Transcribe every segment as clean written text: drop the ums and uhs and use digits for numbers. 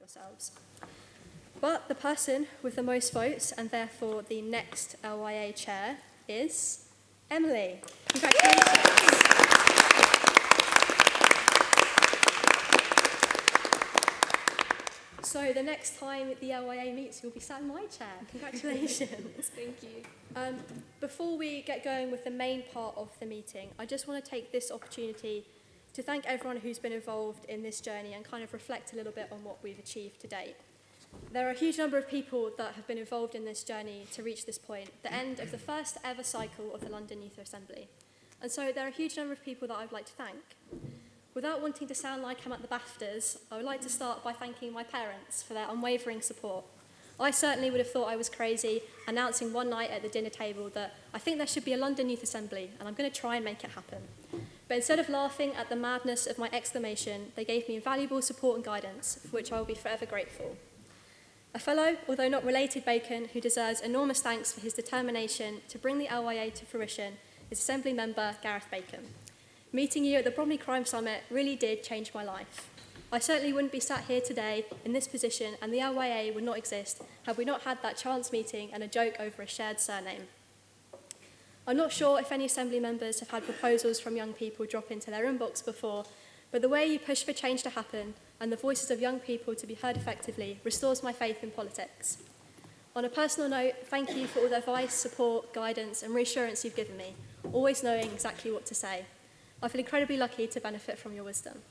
yourselves. But the person with the most votes, and therefore the next LYA chair, is Emily. Congratulations. So the next time the LYA meets, you'll be sat in my chair. Congratulations. Thank you. Before we get going with the main part of the meeting, I just want to take this opportunity to thank everyone who's been involved in this journey and kind of reflect a little bit on what we've achieved to date. There are a huge number of people that have been involved in this journey to reach this point, the end of the first ever cycle of the London Youth Assembly. And so there are a huge number of people that I'd like to thank. Without wanting to sound like I'm at the BAFTAs, I would like to start by thanking my parents for their unwavering support. I certainly would have thought I was crazy announcing one night at the dinner table that I think there should be a London Youth Assembly and I'm going to try and make it happen. But instead of laughing at the madness of my exclamation, they gave me invaluable support and guidance, for which I will be forever grateful. A fellow, although not related Bacon, who deserves enormous thanks for his determination to bring the LYA to fruition is Assembly Member Gareth Bacon. Meeting you at the Bromley Crime Summit really did change my life. I certainly wouldn't be sat here today in this position, and the LYA would not exist had we not had that chance meeting and a joke over a shared surname. I'm not sure if any Assembly members have had proposals from young people drop into their inbox before, but the way you push for change to happen and the voices of young people to be heard effectively restores my faith in politics. On a personal note, thank you for all the advice, support, guidance and reassurance you've given me, always knowing exactly what to say. I feel incredibly lucky to benefit from your wisdom.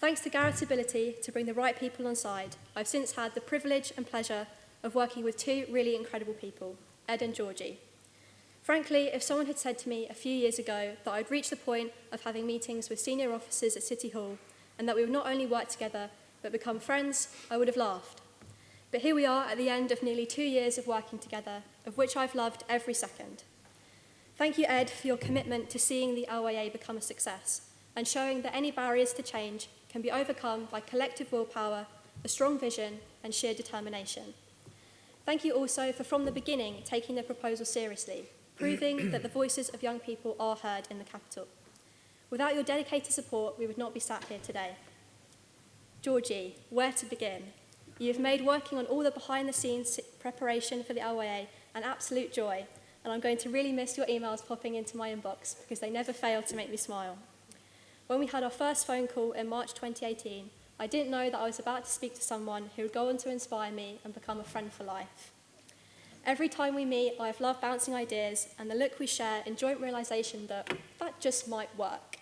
Thanks to Gareth's ability to bring the right people on side, I've since had the privilege and pleasure of working with two really incredible people, Ed and Georgie. Frankly, if someone had said to me a few years ago that I'd reach the point of having meetings with senior officers at City Hall and that we would not only work together but become friends, I would have laughed. But here we are at the end of nearly 2 years of working together, of which I've loved every second. Thank you, Ed, for your commitment to seeing the LYA become a success and showing that any barriers to change can be overcome by collective willpower, a strong vision and sheer determination. Thank you also for, from the beginning, taking the proposal seriously, proving that the voices of young people are heard in the capital. Without your dedicated support, we would not be sat here today. Georgie, where to begin? You have made working on all the behind-the-scenes preparation for the LYA an absolute joy, and I'm going to really miss your emails popping into my inbox because they never fail to make me smile. When we had our first phone call in March 2018, I didn't know that I was about to speak to someone who would go on to inspire me and become a friend for life. Every time we meet, I have loved bouncing ideas and the look we share in joint realisation that just might work.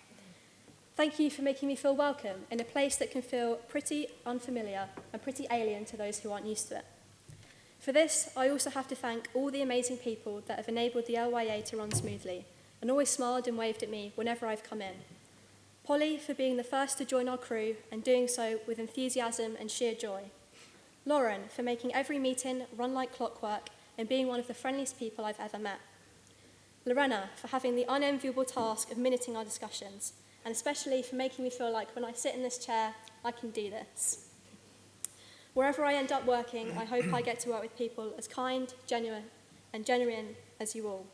Thank you for making me feel welcome in a place that can feel pretty unfamiliar and pretty alien to those who aren't used to it. For this, I also have to thank all the amazing people that have enabled the LYA to run smoothly and always smiled and waved at me whenever I've come in. Polly for being the first to join our crew and doing so with enthusiasm and sheer joy. Lauren for making every meeting run like clockwork and being one of the friendliest people I've ever met. Lorena for having the unenviable task of minuting our discussions, and especially for making me feel like when I sit in this chair, I can do this. Wherever I end up working, I hope I get to work with people as kind, genuine as you all.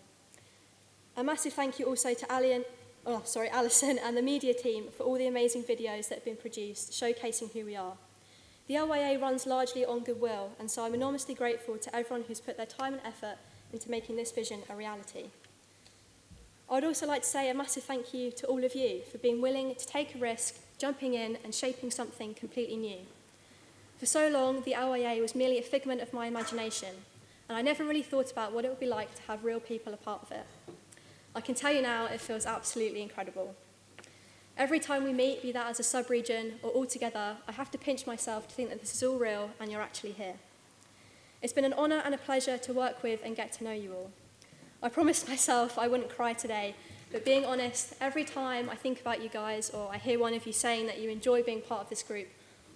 A massive thank you also to Alison and the media team for all the amazing videos that have been produced showcasing who we are. The LYA runs largely on goodwill, and so I'm enormously grateful to everyone who's put their time and effort into making this vision a reality. I would also like to say a massive thank you to all of you for being willing to take a risk, jumping in and shaping something completely new. For so long, the LYA was merely a figment of my imagination, and I never really thought about what it would be like to have real people a part of it. I can tell you now, it feels absolutely incredible. Every time we meet, be that as a sub-region or all together, I have to pinch myself to think that this is all real and you're actually here. It's been an honour and a pleasure to work with and get to know you all. I promised myself I wouldn't cry today, but being honest, every time I think about you guys or I hear one of you saying that you enjoy being part of this group,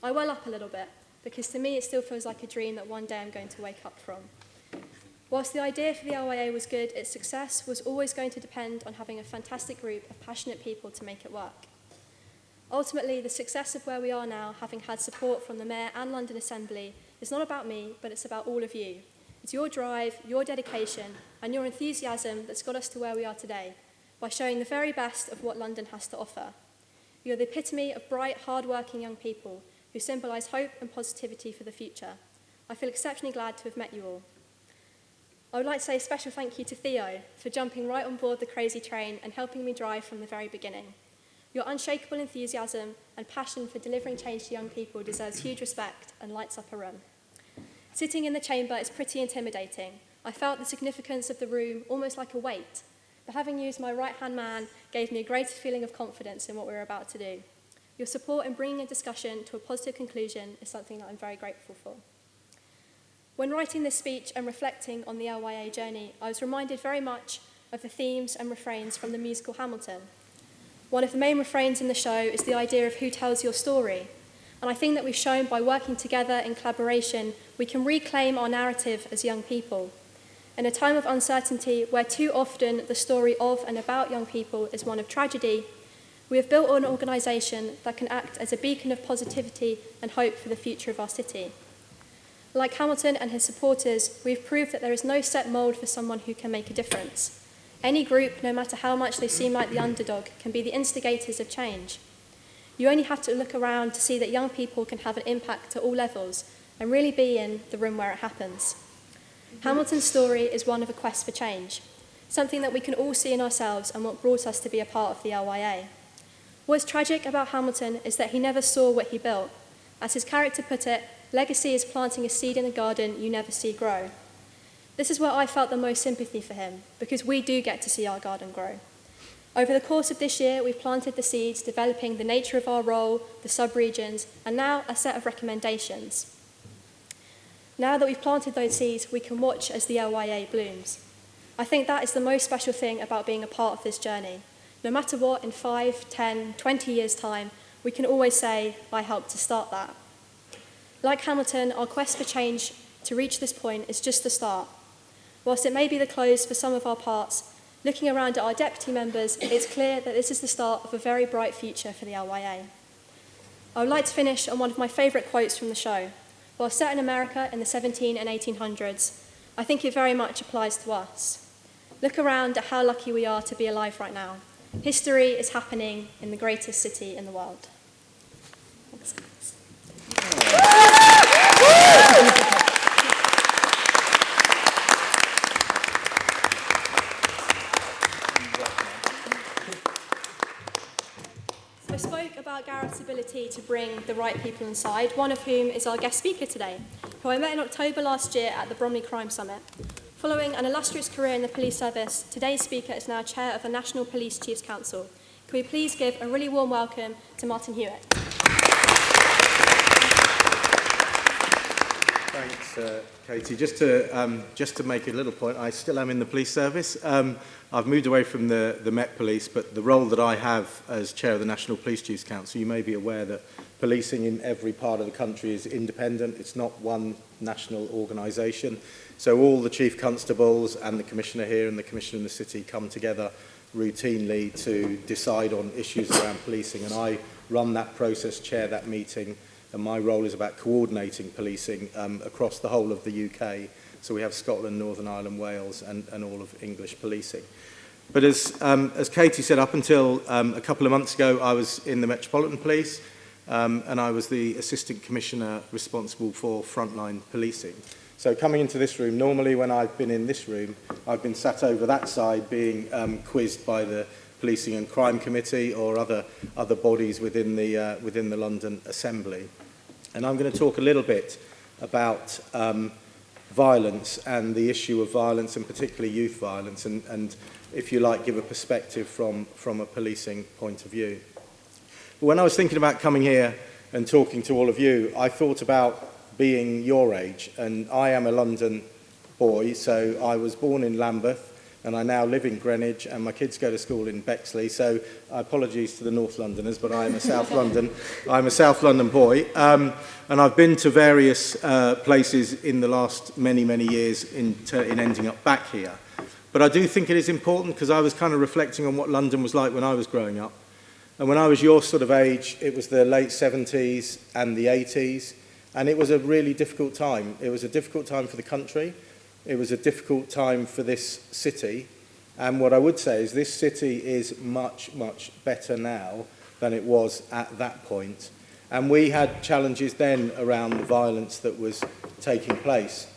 I well up a little bit, because to me it still feels like a dream that one day I'm going to wake up from. Whilst the idea for the LYA was good, its success was always going to depend on having a fantastic group of passionate people to make it work. Ultimately, the success of where we are now, having had support from the Mayor and London Assembly, is not about me, but it's about all of you. It's your drive, your dedication, and your enthusiasm that's got us to where we are today, by showing the very best of what London has to offer. You're the epitome of bright, hard-working young people who symbolise hope and positivity for the future. I feel exceptionally glad to have met you all. I would like to say a special thank you to Theo for jumping right on board the crazy train and helping me drive from the very beginning. Your unshakable enthusiasm and passion for delivering change to young people deserves huge respect and lights up a room. Sitting in the chamber is pretty intimidating. I felt the significance of the room almost like a weight, but having used my right-hand man gave me a greater feeling of confidence in what we were about to do. Your support in bringing a discussion to a positive conclusion is something that I'm very grateful for. When writing this speech and reflecting on the LYA journey, I was reminded very much of the themes and refrains from the musical Hamilton. One of the main refrains in the show is the idea of who tells your story, and I think that we've shown by working together in collaboration, we can reclaim our narrative as young people. In a time of uncertainty, where too often the story of and about young people is one of tragedy, we have built an organisation that can act as a beacon of positivity and hope for the future of our city. Like Hamilton and his supporters, we've proved that there is no set mould for someone who can make a difference. Any group, no matter how much they seem like the underdog, can be the instigators of change. You only have to look around to see that young people can have an impact at all levels and really be in the room where it happens. Hamilton's story is one of a quest for change, something that we can all see in ourselves and what brought us to be a part of the LYA. What's tragic about Hamilton is that he never saw what he built. As his character put it, legacy is planting a seed in a garden you never see grow. This is where I felt the most sympathy for him, because we do get to see our garden grow. Over the course of this year, we've planted the seeds, developing the nature of our role, the sub-regions, and now a set of recommendations. Now that we've planted those seeds, we can watch as the LYA blooms. I think that is the most special thing about being a part of this journey. No matter what, in 5, 10, 20 years' time, we can always say, I helped to start that. Like Hamilton, our quest for change to reach this point is just the start. Whilst it may be the close for some of our parts, looking around at our deputy members, it's clear that this is the start of a very bright future for the LYA. I would like to finish on one of my favourite quotes from the show. While set in America in the 17 and 1800s, I think it very much applies to us. Look around at how lucky we are to be alive right now. History is happening in the greatest city in the world. Thanks. So I spoke about Gareth's ability to bring the right people inside, one of whom is our guest speaker today, who I met in October last year at the Bromley Crime Summit. Following an illustrious career in the police service, today's speaker is now chair of the National Police Chiefs Council. Can we please give a really warm welcome to Martin Hewitt? Thanks, Katie. Just to make a little point, I still am in the police service. I've moved away from the Met Police, but the role that I have as chair of the National Police Chiefs Council, you may be aware that policing in every part of the country is independent. It's not one national organisation. So all the chief constables and the commissioner here and the commissioner in the city come together routinely to decide on issues around policing, and I run that process, chair that meeting, and my role is about coordinating policing across the whole of the UK. So we have Scotland, Northern Ireland, Wales, and all of English policing. But as Katie said, up until a couple of months ago, I was in the Metropolitan Police, and I was the Assistant Commissioner responsible for frontline policing. So coming into this room, normally when I've been in this room, I've been sat over that side being quizzed by the Policing and Crime Committee or other bodies within the London Assembly. And I'm going to talk a little bit about violence and the issue of violence, and particularly youth violence, and if you like, give a perspective from a policing point of view. But when I was thinking about coming here and talking to all of you, I thought about being your age, and I am a London boy, so I was born in Lambeth, and I now live in Greenwich, and my kids go to school in Bexley, so apologies to the North Londoners, but I'm a South London boy, and I've been to various places in the last many years in ending up back here. But I do think it is important, because I was kind of reflecting on what London was like when I was growing up, and when I was your sort of age, it was the late 70s and the 80s, and it was a really difficult time. It was a difficult time for the country. It was a difficult time for this city. And what I would say is this city is much better now than it was at that point. And we had challenges then around the violence that was taking place.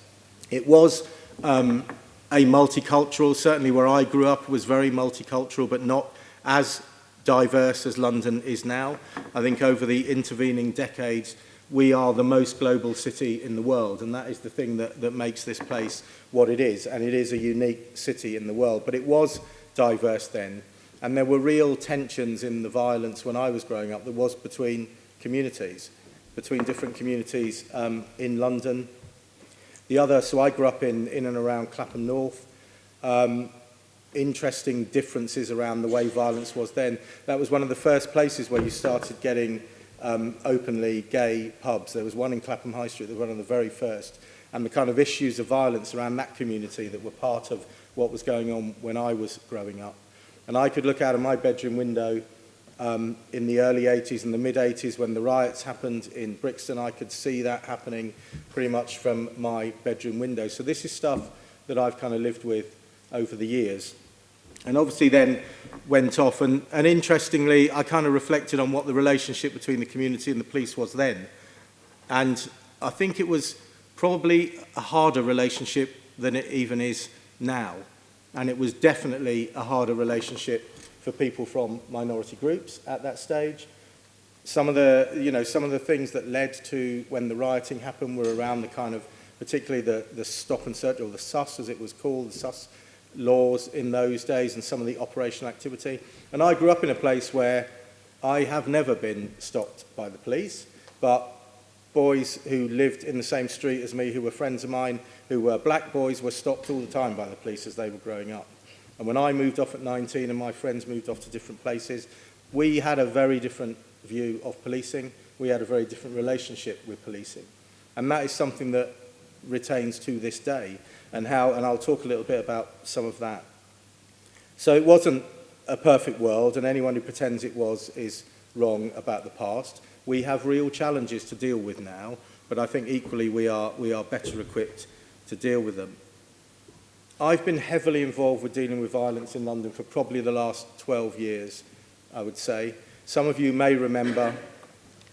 It was a multicultural, certainly where I grew up was very multicultural, but not as diverse as London is now. I think over the intervening decades, we are the most global city in the world, and that is the thing that makes this place what it is, and it is a unique city in the world. But it was diverse then, and there were real tensions in the violence when I was growing up. There was between communities, between different communities in London. So I grew up in and around Clapham North. Interesting differences around the way violence was then. That was one of the first places where you started getting openly gay pubs. There was one in Clapham High Street, that was one of the very first. And the kind of issues of violence around that community that were part of what was going on when I was growing up. And I could look out of my bedroom window in the early 80s and the mid-80s when the riots happened in Brixton. I could see that happening pretty much from my bedroom window. So this is stuff that I've kind of lived with over the years. And obviously then went off, and interestingly, I kind of reflected on what the relationship between the community and the police was then. And I think it was probably a harder relationship than it even is now. And it was definitely a harder relationship for people from minority groups at that stage. Some of the things that led to when the rioting happened were around the kind of, particularly the stop and search, or the SUS as it was called, the SUS laws in those days, and some of the operational activity. And I grew up in a place where I have never been stopped by the police, but boys who lived in the same street as me, who were friends of mine, who were black boys, were stopped all the time by the police as they were growing up. And when I moved off at 19 and my friends moved off to different places, we had a very different view of policing. We had a very different relationship with policing. And that is something that retains to this day. And I'll talk a little bit about some of that. So it wasn't a perfect world, and anyone who pretends it was is wrong about the past. We have real challenges to deal with now, but I think equally we are better equipped to deal with them. I've been heavily involved with dealing with violence in London for probably the last 12 years, I would say. Some of you may remember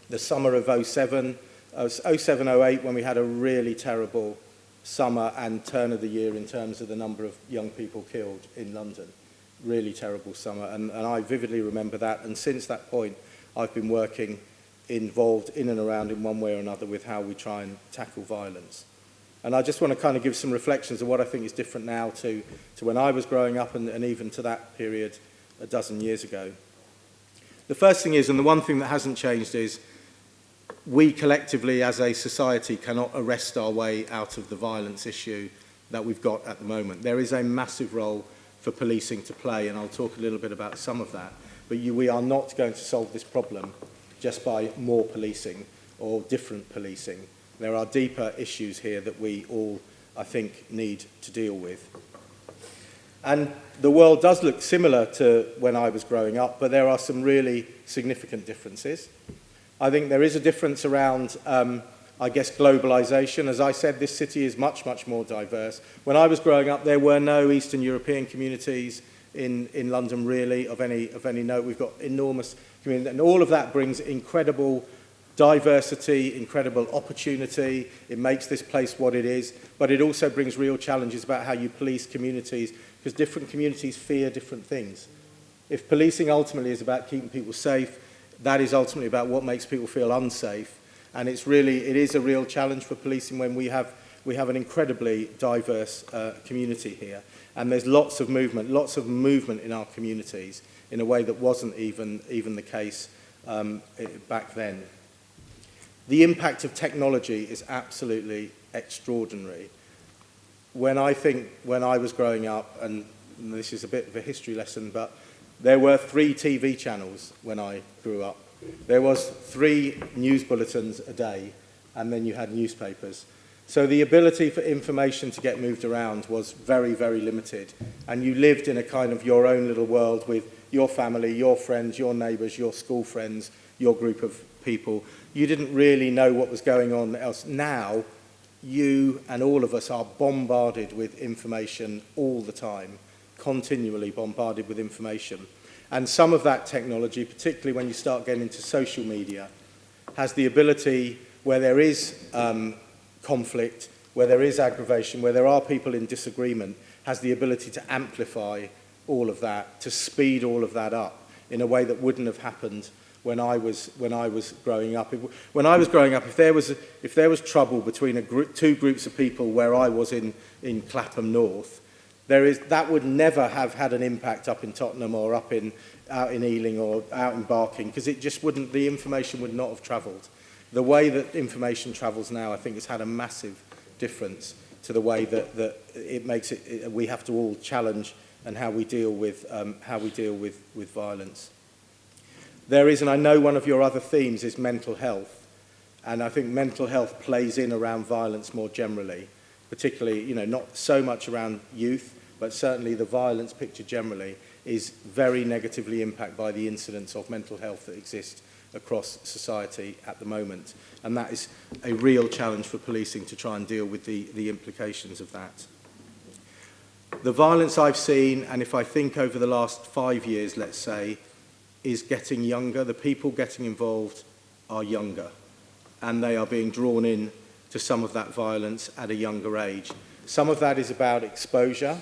the summer of 07-08, when we had a really terrible summer and turn of the year in terms of the number of young people killed in London. Really terrible summer, and I vividly remember that. And since that point, I've been involved in and around in one way or another with how we try and tackle violence. And I just want to kind of give some reflections of what I think is different now to when I was growing up and even to that period a dozen years ago. The first thing is, and the one thing that hasn't changed, is we collectively as a society cannot arrest our way out of the violence issue that we've got at the moment. There is a massive role for policing to play, and I'll talk a little bit about some of that. But we are not going to solve this problem just by more policing or different policing. There are deeper issues here that we all, I think, need to deal with. And the world does look similar to when I was growing up, but there are some really significant differences. I think there is a difference around, globalization. As I said, this city is much, much more diverse. When I was growing up, there were no Eastern European communities in London, really, of any note. We've got enormous communities, and all of that brings incredible diversity, incredible opportunity. It makes this place what it is, but it also brings real challenges about how you police communities, because different communities fear different things. If policing ultimately is about keeping people safe, that is ultimately about what makes people feel unsafe. And it is a real challenge for policing when we have an incredibly diverse community here. And there's lots of movement in our communities in a way that wasn't even the case back then. The impact of technology is absolutely extraordinary. When I was growing up, and this is a bit of a history lesson, but there were 3 TV channels when I grew up. There was 3 news bulletins a day, and then you had newspapers. So the ability for information to get moved around was very, very limited. And you lived in a kind of your own little world with your family, your friends, your neighbours, your school friends, your group of people. You didn't really know what was going on else. Now, you and all of us are bombarded with information all the time, continually bombarded with information. And some of that technology, particularly when you start getting into social media, has the ability, where there is conflict, where there is aggravation, where there are people in disagreement, has the ability to amplify all of that, to speed all of that up in a way that wouldn't have happened when I was growing up. When I was growing up, if there was trouble between two groups of people where I was in Clapham North, that would never have had an impact up in Tottenham or out in Ealing or out in Barking, because it just wouldn't, the information would not have travelled. The way that information travels now, I think, has had a massive difference to the way that it makes it, we have to all challenge and how we deal with violence. There is, and I know one of your other themes is mental health, and I think mental health plays in around violence more generally, particularly, you know, not so much around youth, but certainly the violence picture generally is very negatively impacted by the incidence of mental health that exists across society at the moment. And that is a real challenge for policing to try and deal with the implications of that. The violence I've seen, and if I think over the last 5 years, let's say, is getting younger. The people getting involved are younger, and they are being drawn in to some of that violence at a younger age. Some of that is about exposure,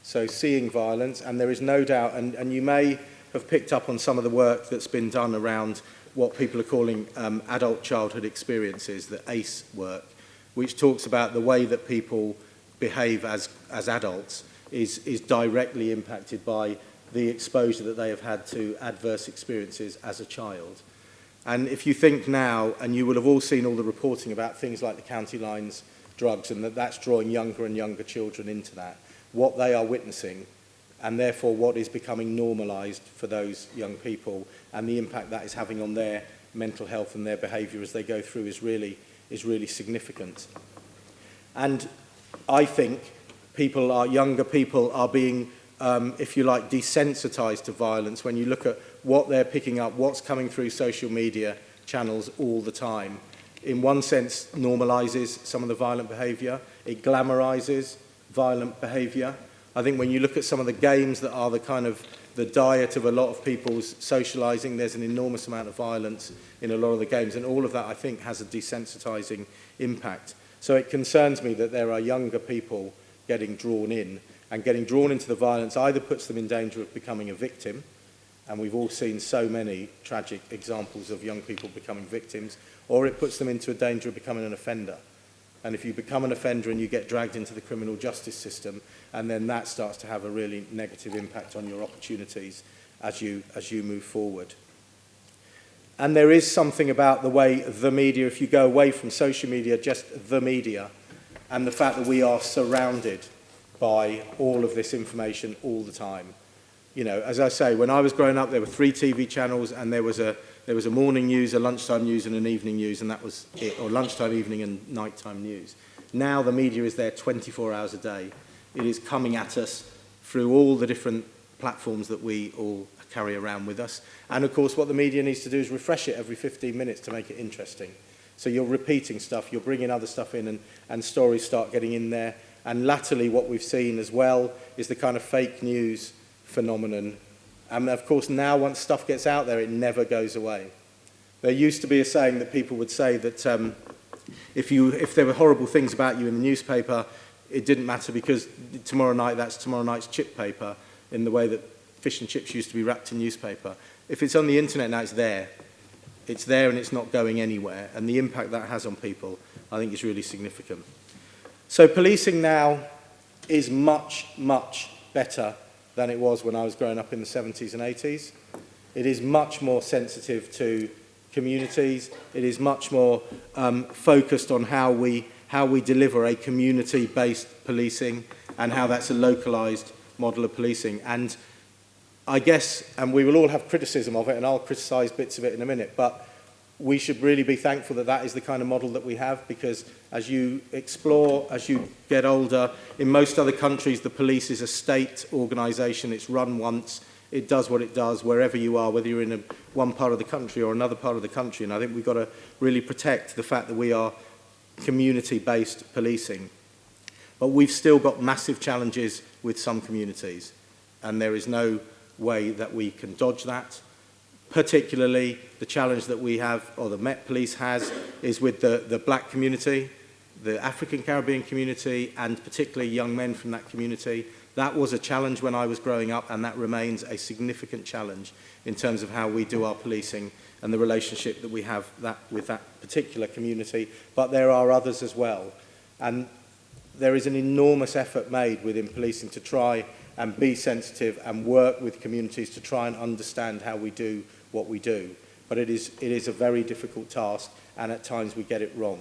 so seeing violence, and there is no doubt, and you may have picked up on some of the work that's been done around what people are calling adult childhood experiences, the ACE work, which talks about the way that people behave as adults is directly impacted by the exposure that they have had to adverse experiences as a child. And if you think now, and you will have all seen all the reporting about things like the county lines drugs, and that's drawing younger and younger children into that, what they are witnessing, and therefore what is becoming normalised for those young people, and the impact that is having on their mental health and their behaviour as they go through is really significant. And I think younger people are being, if you like, desensitised to violence when you look at what they're picking up, what's coming through social media channels all the time. In one sense, normalises some of the violent behaviour. It glamorises violent behaviour. I think when you look at some of the games that are the kind of the diet of a lot of people's socialising, there's an enormous amount of violence in a lot of the games, and all of that, I think, has a desensitising impact. So it concerns me that there are younger people getting drawn in, and getting drawn into the violence either puts them in danger of becoming a victim, and we've all seen so many tragic examples of young people becoming victims, or it puts them into a danger of becoming an offender. And if you become an offender and you get dragged into the criminal justice system, and then that starts to have a really negative impact on your opportunities as you move forward. And there is something about the way the media, if you go away from social media, just the media, and the fact that we are surrounded by all of this information all the time. You know, as I say, when I was growing up, there were 3 TV channels, and there was a morning news, a lunchtime news, and an evening news, and that was it, or lunchtime, evening, and nighttime news. Now the media is there 24 hours a day. It is coming at us through all the different platforms that we all carry around with us. And of course, what the media needs to do is refresh it every 15 minutes to make it interesting. So you're repeating stuff, you're bringing other stuff in, and stories start getting in there. And latterly, what we've seen as well is the kind of fake news phenomenon. And of course, now once stuff gets out there, it never goes away. There used to be a saying that people would say that if there were horrible things about you in the newspaper, it didn't matter because tomorrow night, that's tomorrow night's chip paper, in the way that fish and chips used to be wrapped in newspaper. If it's on the internet now, it's there. It's there and it's not going anywhere. And the impact that has on people, I think, is really significant. So policing now is much, much better than it was when I was growing up in the 70s and 80s. It is much more sensitive to communities. It is much more focused on how we deliver a community-based policing and how that's a localised model of policing. And I guess, and we will all have criticism of it, and I'll criticise bits of it in a minute, but we should really be thankful that that is the kind of model that we have, because as you explore, as you get older, in most other countries, the police is a state organisation. It's run once. It does what it does wherever you are, whether you're in one part of the country or another part of the country. And I think we've got to really protect the fact that we are community-based policing. But we've still got massive challenges with some communities, and there is no way that we can dodge that. particularly the challenge that we have, or the Met Police has, is with the black community, the African Caribbean community, and particularly young men from that community. That was a challenge when I was growing up, and that remains a significant challenge in terms of how we do our policing and the relationship that we have with that particular community. But there are others as well. And there is an enormous effort made within policing to try and be sensitive and work with communities to try and understand how we do what we do. But it is a very difficult task, and at times we get it wrong.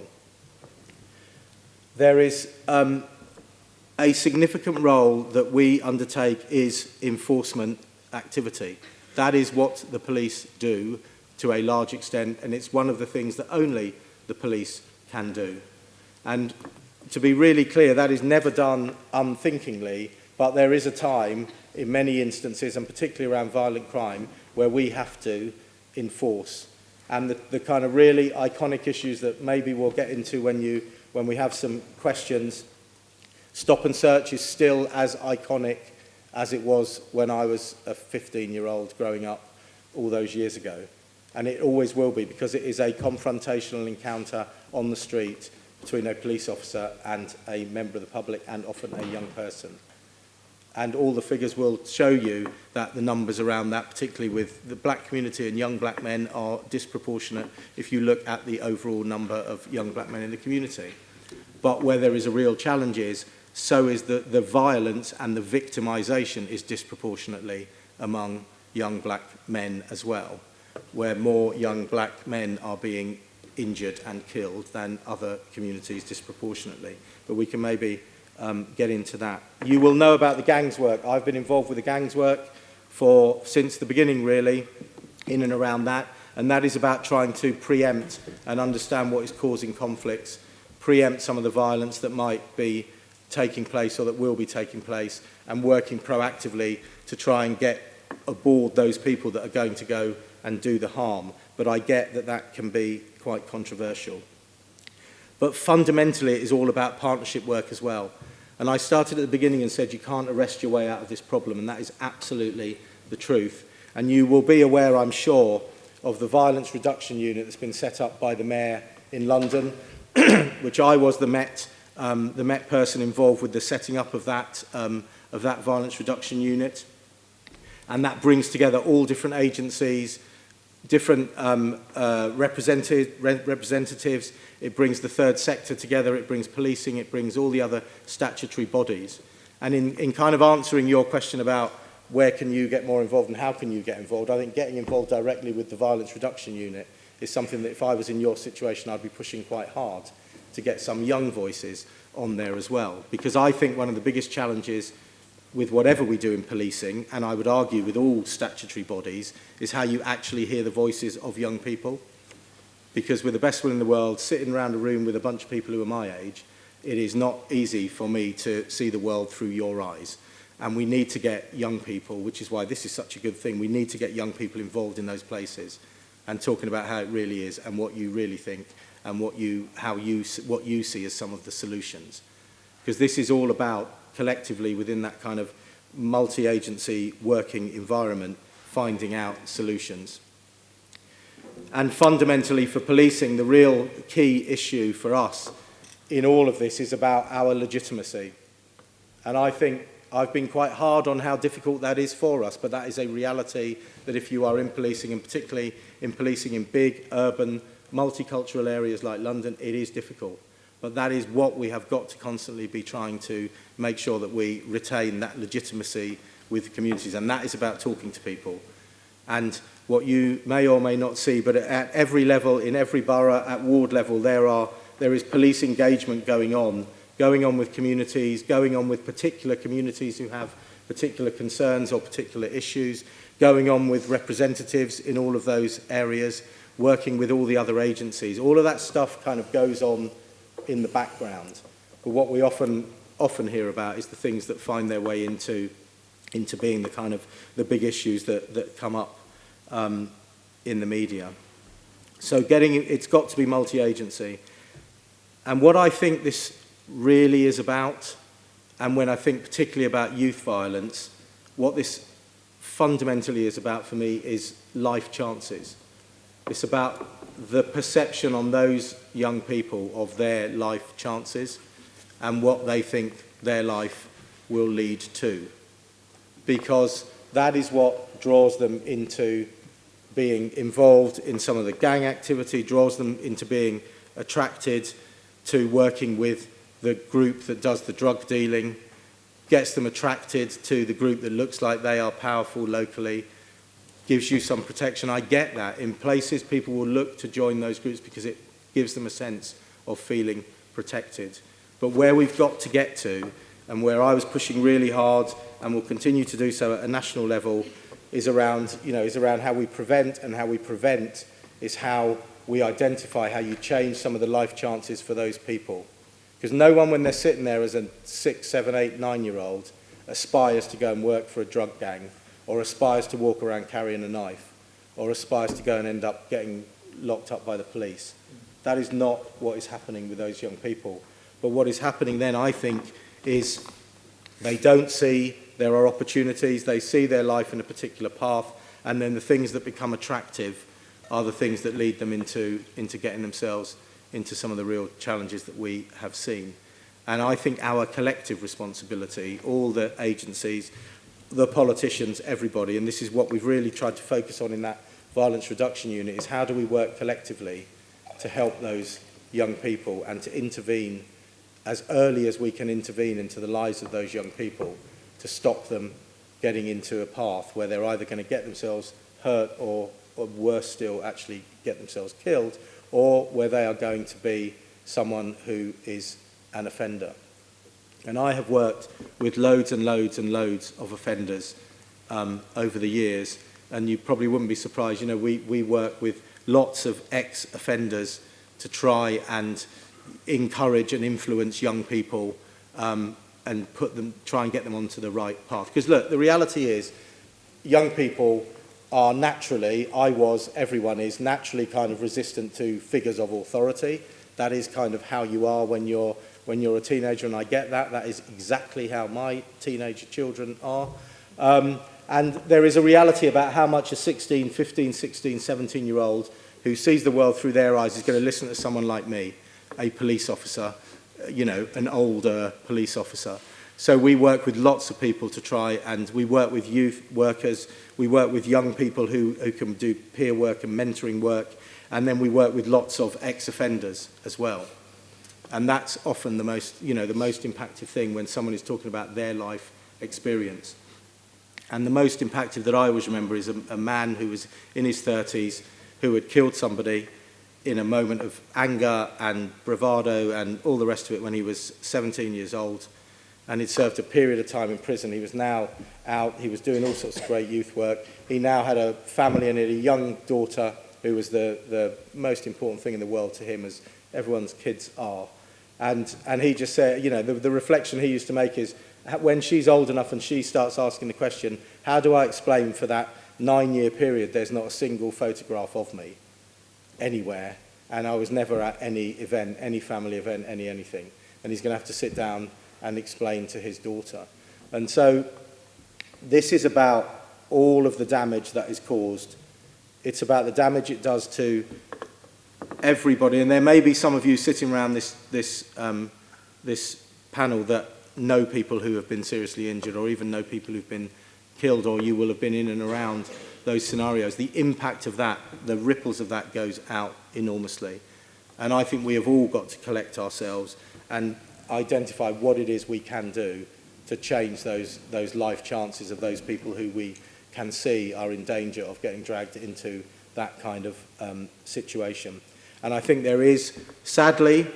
There is a significant role that we undertake is enforcement activity. That is what the police do to a large extent, and it's one of the things that only the police can do. And to be really clear, that is never done unthinkingly, but there is a time in many instances, and particularly around violent crime, where we have to enforce. And the kind of really iconic issues that maybe we'll get into when we have some questions, stop and search is still as iconic as it was when I was a 15-year-old growing up all those years ago. And it always will be, because it is a confrontational encounter on the street between a police officer and a member of the public, and often a young person. And all the figures will show you that the numbers around that, particularly with the black community and young black men, are disproportionate if you look at the overall number of young black men in the community. But where there is a real challenge is, so is the violence and the victimisation is disproportionately among young black men as well, where more young black men are being injured and killed than other communities disproportionately. But we can maybe get into that. You will know about the gangs work. I've been involved with the gangs work since the beginning, really, in and around that, and that is about trying to preempt and understand what is causing conflicts, preempt some of the violence that might be taking place or that will be taking place, and working proactively to try and get aboard those people that are going to go and do the harm. But I get that that can be quite controversial. But fundamentally, it is all about partnership work as well. And I started at the beginning and said you can't arrest your way out of this problem, and that is absolutely the truth. And you will be aware, I'm sure, of the violence reduction unit that's been set up by the Mayor in London, which I was the Met person involved with the setting up of that violence reduction unit. And that brings together all different agencies, different representatives. It brings the third sector together, it brings policing, it brings all the other statutory bodies. And in kind of answering your question about where can you get more involved and how can you get involved, I think getting involved directly with the violence reduction unit is something that if I was in your situation, I'd be pushing quite hard to get some young voices on there as well. Because I think one of the biggest challenges with whatever we do in policing, and I would argue with all statutory bodies, is how you actually hear the voices of young people. Because with the best will in the world, sitting around a room with a bunch of people who are my age, it is not easy for me to see the world through your eyes. And we need to get young people, which is why this is such a good thing, we need to get young people involved in those places and talking about how it really is and what you really think and what you see as some of the solutions. Because this is all about collectively within that kind of multi-agency working environment, finding out solutions. And fundamentally for policing, the real key issue for us in all of this is about our legitimacy. And I think I've been quite hard on how difficult that is for us, but that is a reality that if you are in policing, and particularly in policing in big, urban, multicultural areas like London, it is difficult. But that is what we have got to constantly be trying to make sure that we retain that legitimacy with communities. And that is about talking to people. And what you may or may not see, but at every level, in every borough, at ward level, there is police engagement going on with communities, going on with particular communities who have particular concerns or particular issues, going on with representatives in all of those areas, working with all the other agencies. All of that stuff kind of goes on in the background. But what we often hear about is the things that find their way into being the kind of the big issues that come up in the media. So it's got to be multi-agency. And what I think this really is about, and when I think particularly about youth violence, what this fundamentally is about for me is life chances. It's about the perception on those young people of their life chances and what they think their life will lead to. Because that is what draws them into being involved in some of the gang activity, draws them into being attracted to working with the group that does the drug dealing, gets them attracted to the group that looks like they are powerful locally, gives you some protection. I get that. In places, people will look to join those groups because it gives them a sense of feeling protected. But where we've got to get to, and where I was pushing really hard and will continue to do so at a national level, is around how we prevent, and how we prevent is how we identify how you change some of the life chances for those people. Because no one, when they're sitting there as a 6, 7, 8, 9-year-old, aspires to go and work for a drug gang, or aspires to walk around carrying a knife, or aspires to go and end up getting locked up by the police. That is not what is happening with those young people. But what is happening then, I think, is they don't see there are opportunities, they see their life in a particular path, and then the things that become attractive are the things that lead them into getting themselves into some of the real challenges that we have seen. And I think our collective responsibility, all the agencies, the politicians, everybody, and this is what we've really tried to focus on in that violence reduction unit, is how do we work collectively to help those young people and to intervene as early as we can intervene into the lives of those young people, to stop them getting into a path where they're either going to get themselves hurt or worse still, actually get themselves killed, or where they are going to be someone who is an offender. And I have worked with loads and loads and loads of offenders over the years, and you probably wouldn't be surprised. You know, we work with lots of ex-offenders to try and encourage and influence young people and try and get them onto the right path. Because look, the reality is, young people are naturally, everyone is naturally kind of resistant to figures of authority. That is kind of how you are when you're a teenager, and I get that. That is exactly how my teenage children are. And there is a reality about how much a 16, 15, 16, 17-year-old who sees the world through their eyes is going to listen to someone like me, a police officer, you know, an older police officer. So we work with lots of people to try, and we work with youth workers, we work with young people who can do peer work and mentoring work, and then we work with lots of ex-offenders as well. And that's often the most impactful thing when someone is talking about their life experience. And the most impactful that I always remember is a man who was in his 30s who had killed somebody in a moment of anger and bravado and all the rest of it when he was 17 years old. And he'd served a period of time in prison. He was now out. He was doing all sorts of great youth work. He now had a family and a young daughter who was the most important thing in the world to him, as everyone's kids are. And he just said, you know, the reflection he used to make is, when she's old enough and she starts asking the question, how do I explain for that 9-year period there's not a single photograph of me anywhere, and I was never at any event, any family event, anything. And he's going to have to sit down and explain to his daughter. And so this is about all of the damage that is caused. It's about the damage it does to everybody. And there may be some of you sitting around this panel that know people who have been seriously injured, or even know people who've been killed, or you will have been in and around those scenarios. The impact of that, the ripples of that, goes out enormously. And I think we have all got to collect ourselves and identify what it is we can do to change those life chances of those people who we can see are in danger of getting dragged into that kind of situation. And I think there is, sadly,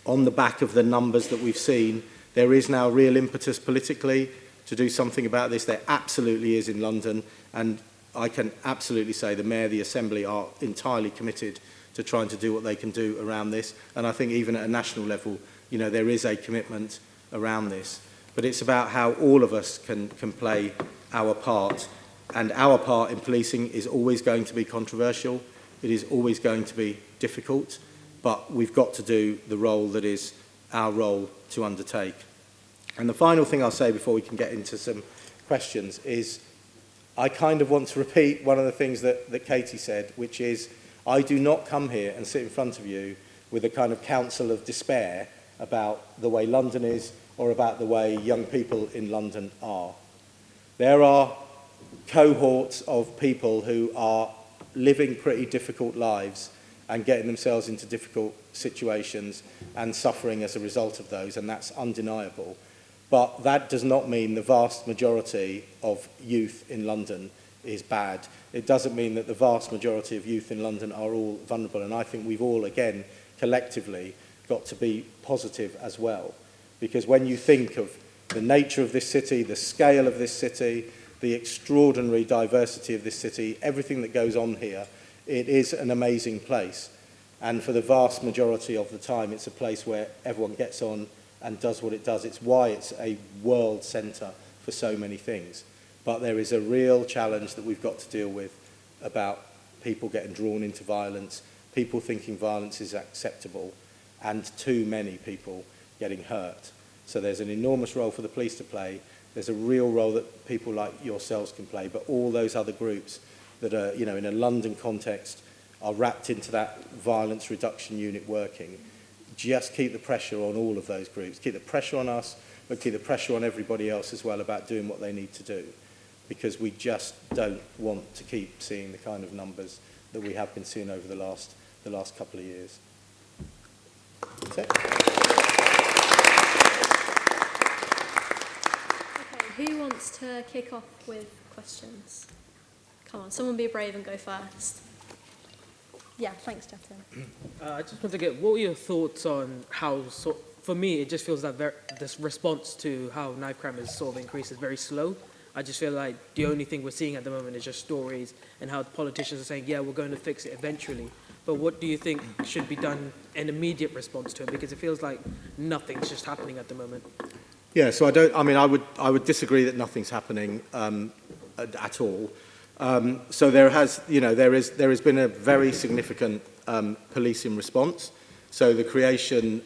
on the back of the numbers that we've seen, there is now real impetus politically to do something about this. There absolutely is in London, and I can absolutely say the Mayor, the Assembly are entirely committed to trying to do what they can do around this. And I think even at a national level, you know, there is a commitment around this. But it's about how all of us can play our part. And our part in policing is always going to be controversial. It is always going to be difficult. But we've got to do the role that is our role to undertake. And the final thing I'll say before we can get into some questions is, I kind of want to repeat one of the things that Katie said, which is I do not come here and sit in front of you with a kind of counsel of despair about the way London is or about the way young people in London are. There are cohorts of people who are living pretty difficult lives and getting themselves into difficult situations and suffering as a result of those, and that's undeniable. But that does not mean the vast majority of youth in London is bad. It doesn't mean that the vast majority of youth in London are all vulnerable, and I think we've all, again, collectively got to be positive as well. Because when you think of the nature of this city, the scale of this city, the extraordinary diversity of this city, everything that goes on here, it is an amazing place. And for the vast majority of the time, it's a place where everyone gets on and does what it does. It's why it's a world centre for so many things. But there is a real challenge that we've got to deal with about people getting drawn into violence, people thinking violence is acceptable, and too many people getting hurt. So there's an enormous role for the police to play. There's a real role that people like yourselves can play, but all those other groups that are, you know, in a London context are wrapped into that violence reduction unit working. Just keep the pressure on all of those groups. Keep the pressure on us, but keep the pressure on everybody else as well about doing what they need to do. Because we just don't want to keep seeing the kind of numbers that we have been seeing over the last couple of years. That's it. Okay, who wants to kick off with questions? Come on, someone be brave and go first. Yeah, thanks, Justin. I just want to get, what were your thoughts on how, for me, it just feels that this response to how knife crime is sort of increased is very slow. I just feel like the only thing we're seeing at the moment is just stories and how politicians are saying, yeah, we're going to fix it eventually. But what do you think should be done in immediate response to it? Because it feels like nothing's just happening at the moment. Yeah, so I would disagree that nothing's happening at all. So there has been a very significant policing response. So the creation,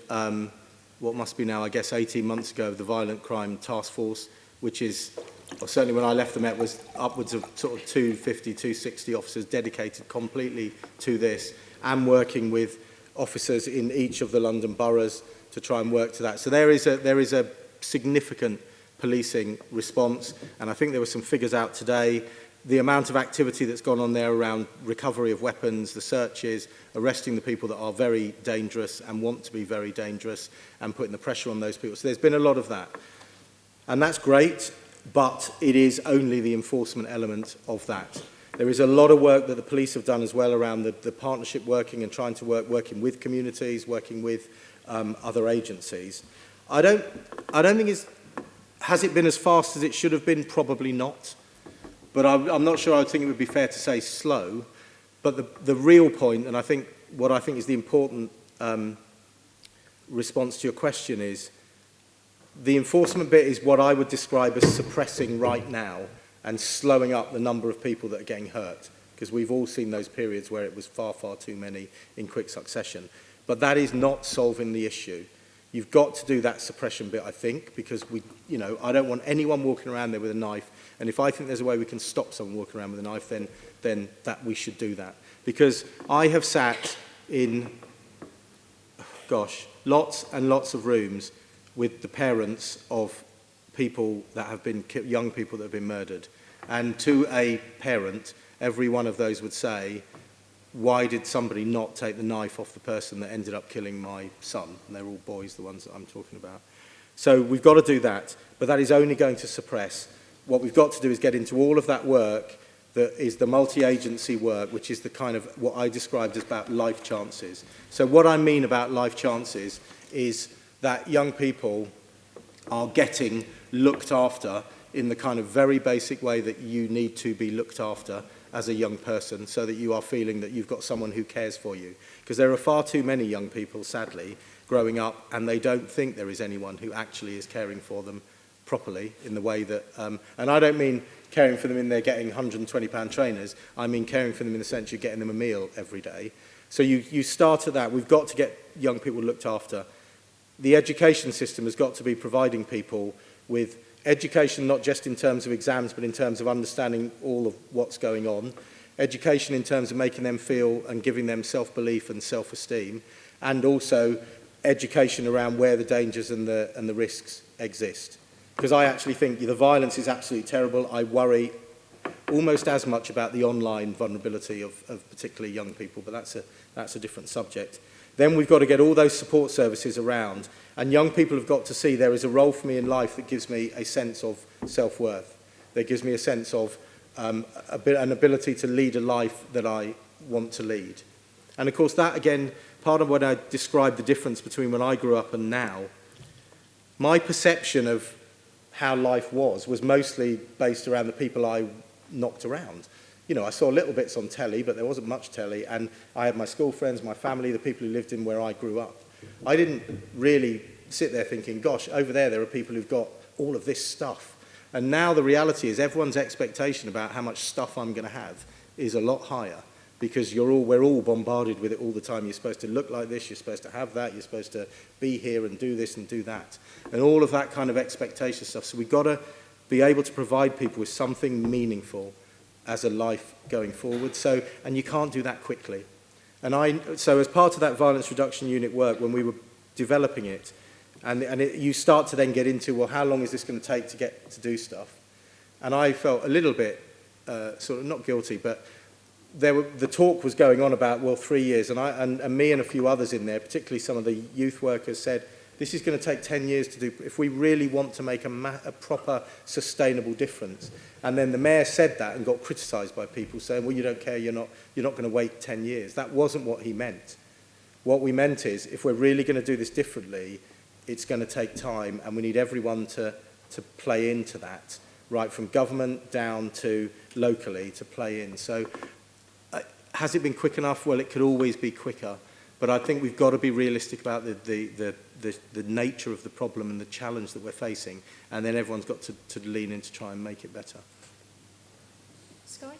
what must be now, I guess, 18 months ago, of the Violent Crime Task Force, which is, or certainly when I left the Met, was upwards of sort of 250, 260 officers dedicated completely to this and working with officers in each of the London boroughs to try and work to that. So there is a significant policing response, and I think there were some figures out today. The amount of activity that's gone on there around recovery of weapons, the searches, arresting the people that are very dangerous and want to be very dangerous, and putting the pressure on those people. So there's been a lot of that. And that's great, but it is only the enforcement element of that. There is a lot of work that the police have done as well around the partnership working and trying to working with communities, working with other agencies. I don't think has it been as fast as it should have been? Probably not. But I'm not sure I would think it would be fair to say slow. But the real point, and what I think is the important response to your question is, the enforcement bit is what I would describe as suppressing right now and slowing up the number of people that are getting hurt. Because we've all seen those periods where it was far, far too many in quick succession. But that is not solving the issue. You've got to do that suppression bit, I think, because I don't want anyone walking around there with a knife. And if I think there's a way we can stop someone walking around with a knife, then that we should do that. Because I have sat in, lots and lots of rooms with the parents of people that have been, young people that have been murdered. And to a parent, every one of those would say, why did somebody not take the knife off the person that ended up killing my son? And they're all boys, the ones that I'm talking about. So we've got to do that, but that is only going to suppress. What we've got to do is get into all of that work that is the multi-agency work, which is the kind of what I described as about life chances. So what I mean about life chances is that young people are getting looked after in the kind of very basic way that you need to be looked after as a young person, so that you are feeling that you've got someone who cares for you. Because there are far too many young people, sadly, growing up, and they don't think there is anyone who actually is caring for them properly in the way that... and I don't mean caring for them in they're getting £120 trainers. I mean caring for them in the sense you're getting them a meal every day. So you start at that. We've got to get young people looked after. The education system has got to be providing people with education not just in terms of exams, but in terms of understanding all of what's going on, education in terms of making them feel and giving them self-belief and self-esteem, and also education around where the dangers and the risks exist. Because I actually think the violence is absolutely terrible. I worry almost as much about the online vulnerability of particularly young people, but that's a different subject. Then we've got to get all those support services around, and young people have got to see there is a role for me in life that gives me a sense of self-worth, that gives me a sense of an ability to lead a life that I want to lead. And of course that, again, part of what I described the difference between when I grew up and now, my perception of how life was mostly based around the people I knocked around. You know, I saw little bits on telly, but there wasn't much telly, and I had my school friends, my family, the people who lived in where I grew up. I didn't really sit there thinking, gosh, over there are people who've got all of this stuff. And now the reality is everyone's expectation about how much stuff I'm going to have is a lot higher, because we're all bombarded with it all the time. You're supposed to look like this, you're supposed to have that, you're supposed to be here and do this and do that. And all of that kind of expectation stuff. So we've got to be able to provide people with something meaningful as a life going forward. So, and you can't do that quickly. So as part of that violence reduction unit work, when we were developing it, you start to then get into, well, how long is this going to take to get to do stuff? And I felt a little bit, sort of not guilty, but the talk was going on about, well, 3 years, and me and a few others in there, particularly some of the youth workers, said, this is going to take 10 years to do, if we really want to make a proper, sustainable difference. And then the mayor said that and got criticised by people saying, well, you don't care, you're not going to wait 10 years. That wasn't what he meant. What we meant is, if we're really going to do this differently, it's going to take time, and we need everyone to play into that, right from government down to locally to play in. So has it been quick enough? Well, it could always be quicker, but I think we've got to be realistic about the nature of the problem and the challenge that we're facing, and then everyone's got to lean in to try and make it better. Sky?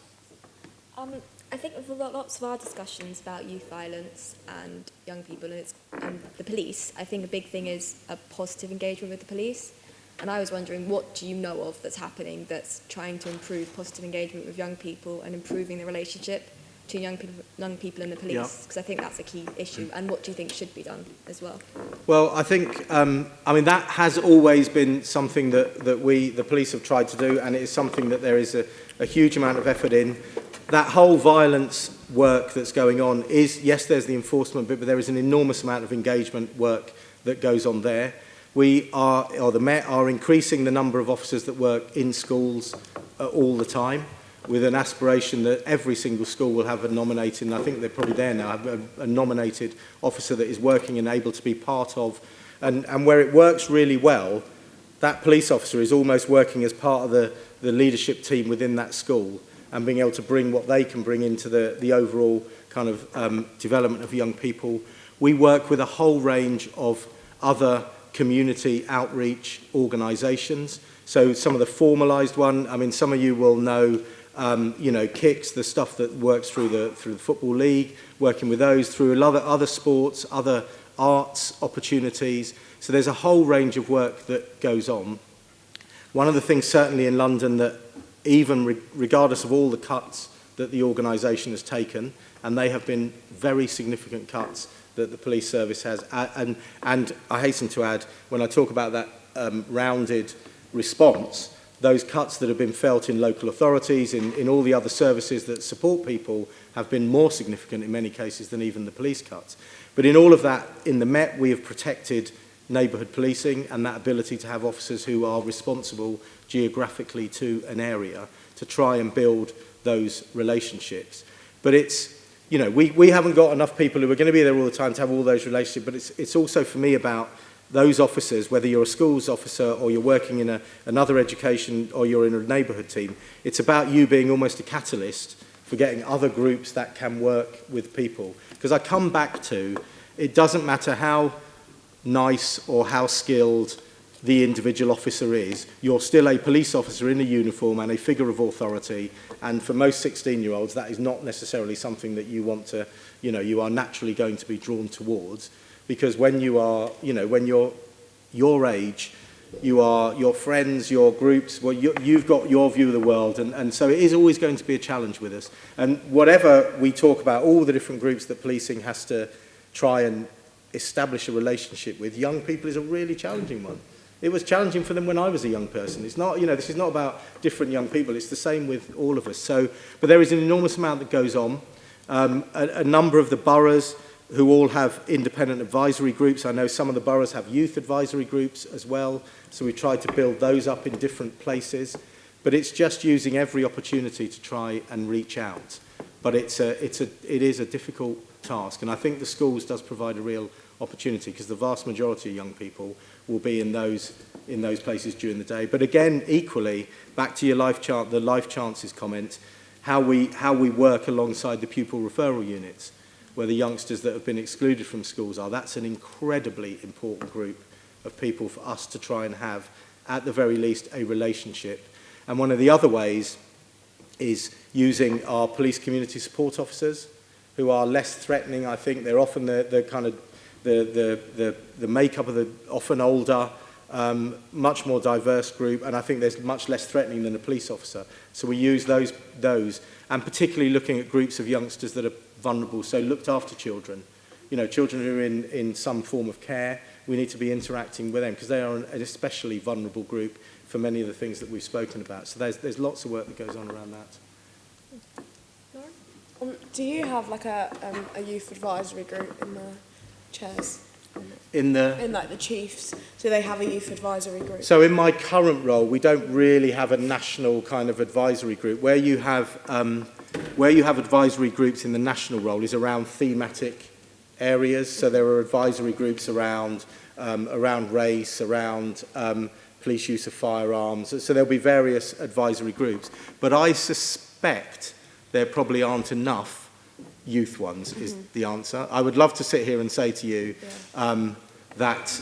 I think with lots of our discussions about youth violence and young people and the police, I think a big thing is a positive engagement with the police. And I was wondering, what do you know of that's happening that's trying to improve positive engagement with young people and improving the relationship to young people and the police? Because I think that's a key issue. And what do you think should be done as well? Well, I think, that has always been something that we, the police, have tried to do, and it is something that there is a huge amount of effort in. That whole violence work that's going on is, yes, there's the enforcement bit, but there is an enormous amount of engagement work that goes on there. The Met are increasing the number of officers that work in schools all the time, with an aspiration that every single school will have a nominated, and I think they're probably there now, a nominated officer that is working and able to be part of, and where it works really well, that police officer is almost working as part of the leadership team within that school, and being able to bring what they can bring into the overall kind of development of young people. We work with a whole range of other community outreach organisations. So some of the formalised one, some of you will know, KICS, the stuff that works through the Football League, working with those, through other sports, other arts opportunities. So there's a whole range of work that goes on. One of the things certainly in London that even regardless of all the cuts that the organisation has taken, and they have been very significant cuts that the police service has, and I hasten to add, when I talk about that rounded response, those cuts that have been felt in local authorities, in all the other services that support people, have been more significant in many cases than even the police cuts. But in all of that, in the Met, we have protected neighbourhood policing and that ability to have officers who are responsible geographically to an area to try and build those relationships. But it's, we haven't got enough people who are going to be there all the time to have all those relationships, but it's also for me about those officers, whether you're a schools officer or you're working in another education or you're in a neighbourhood team, it's about you being almost a catalyst for getting other groups that can work with people. Because I come back to, it doesn't matter how nice or how skilled the individual officer is, you're still a police officer in a uniform and a figure of authority, and for most 16-year-olds that is not necessarily something that you want to, you are naturally going to be drawn towards, because when you are, when you're your age, you are your friends, your groups, well, you've got your view of the world, and so it is always going to be a challenge with us. And whatever we talk about, all the different groups that policing has to try and establish a relationship with, young people is a really challenging one. It was challenging for them when I was a young person. It's not, this is not about different young people. It's the same with all of us. So, but there is an enormous amount that goes on. A number of the boroughs who all have independent advisory groups. I know some of the boroughs have youth advisory groups as well. So we tried to build those up in different places. But it's just using every opportunity to try and reach out. But it is a difficult task. And I think the schools does provide a real opportunity because the vast majority of young people will be in those places during the day. But again, equally, back to your the life chances comment, how we work alongside the pupil referral units, where the youngsters that have been excluded from schools are. That's an incredibly important group of people for us to try and have, at the very least, a relationship. And one of the other ways is using our police community support officers, who are less threatening. I think they're often the kind of the makeup of the often older, much more diverse group, and I think there's much less threatening than a police officer. So we use those, and particularly looking at groups of youngsters that are vulnerable, so looked after children. Children who are in some form of care, we need to be interacting with them because they are an especially vulnerable group for many of the things that we've spoken about. So there's lots of work that goes on around that. Laura? Do you have like a youth advisory group in the chairs? In like the chiefs, do they have a youth advisory group? So in my current role, we don't really have a national kind of advisory group. Where you have advisory groups in the national role is around thematic areas. So there are advisory groups around race, around police use of firearms. So there'll be various advisory groups. But I suspect there probably aren't enough youth ones is the answer. I would love to sit here and say to you that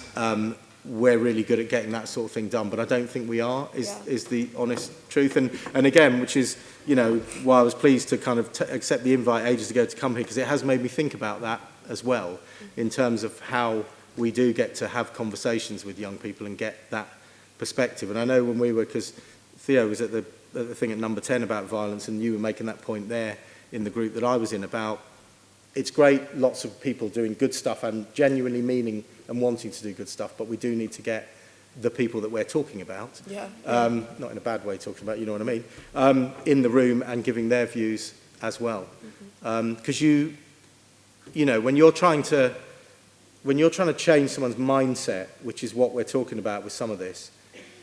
we're really good at getting that sort of thing done, but I don't think we are, is the honest truth. And again, which is, why I was pleased to kind of accept the invite ages ago to come here, because it has made me think about that as well, in terms of how we do get to have conversations with young people and get that perspective. And I know when we were, because Theo was at the thing at number 10 about violence, and you were making that point there, in the group that I was in, about it's great, lots of people doing good stuff and genuinely meaning and wanting to do good stuff, but we do need to get the people that we're talking about, not in a bad way talking about, you know what I mean, in the room and giving their views as well. Because when you're trying to change someone's mindset, which is what we're talking about with some of this,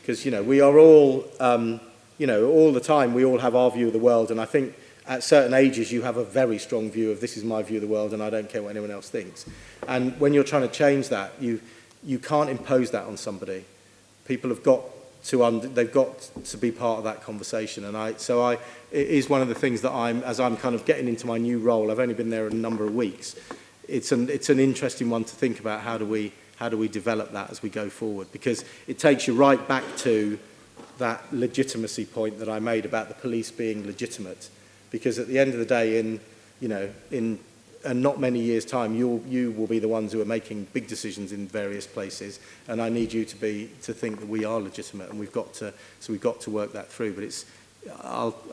because we are all all the time we all have our view of the world, and I think at certain ages, you have a very strong view of this is my view of the world and I don't care what anyone else thinks. And when you're trying to change that, you can't impose that on somebody. People have got they've got to be part of that conversation. And it is one of the things that as I'm kind of getting into my new role, I've only been there a number of weeks. It's an interesting one to think about how do we develop that as we go forward, because it takes you right back to that legitimacy point that I made about the police being legitimate. Because at the end of the day, in not many years' time, you will be the ones who are making big decisions in various places, and I need you to think that we are legitimate, and we've got to work that through. But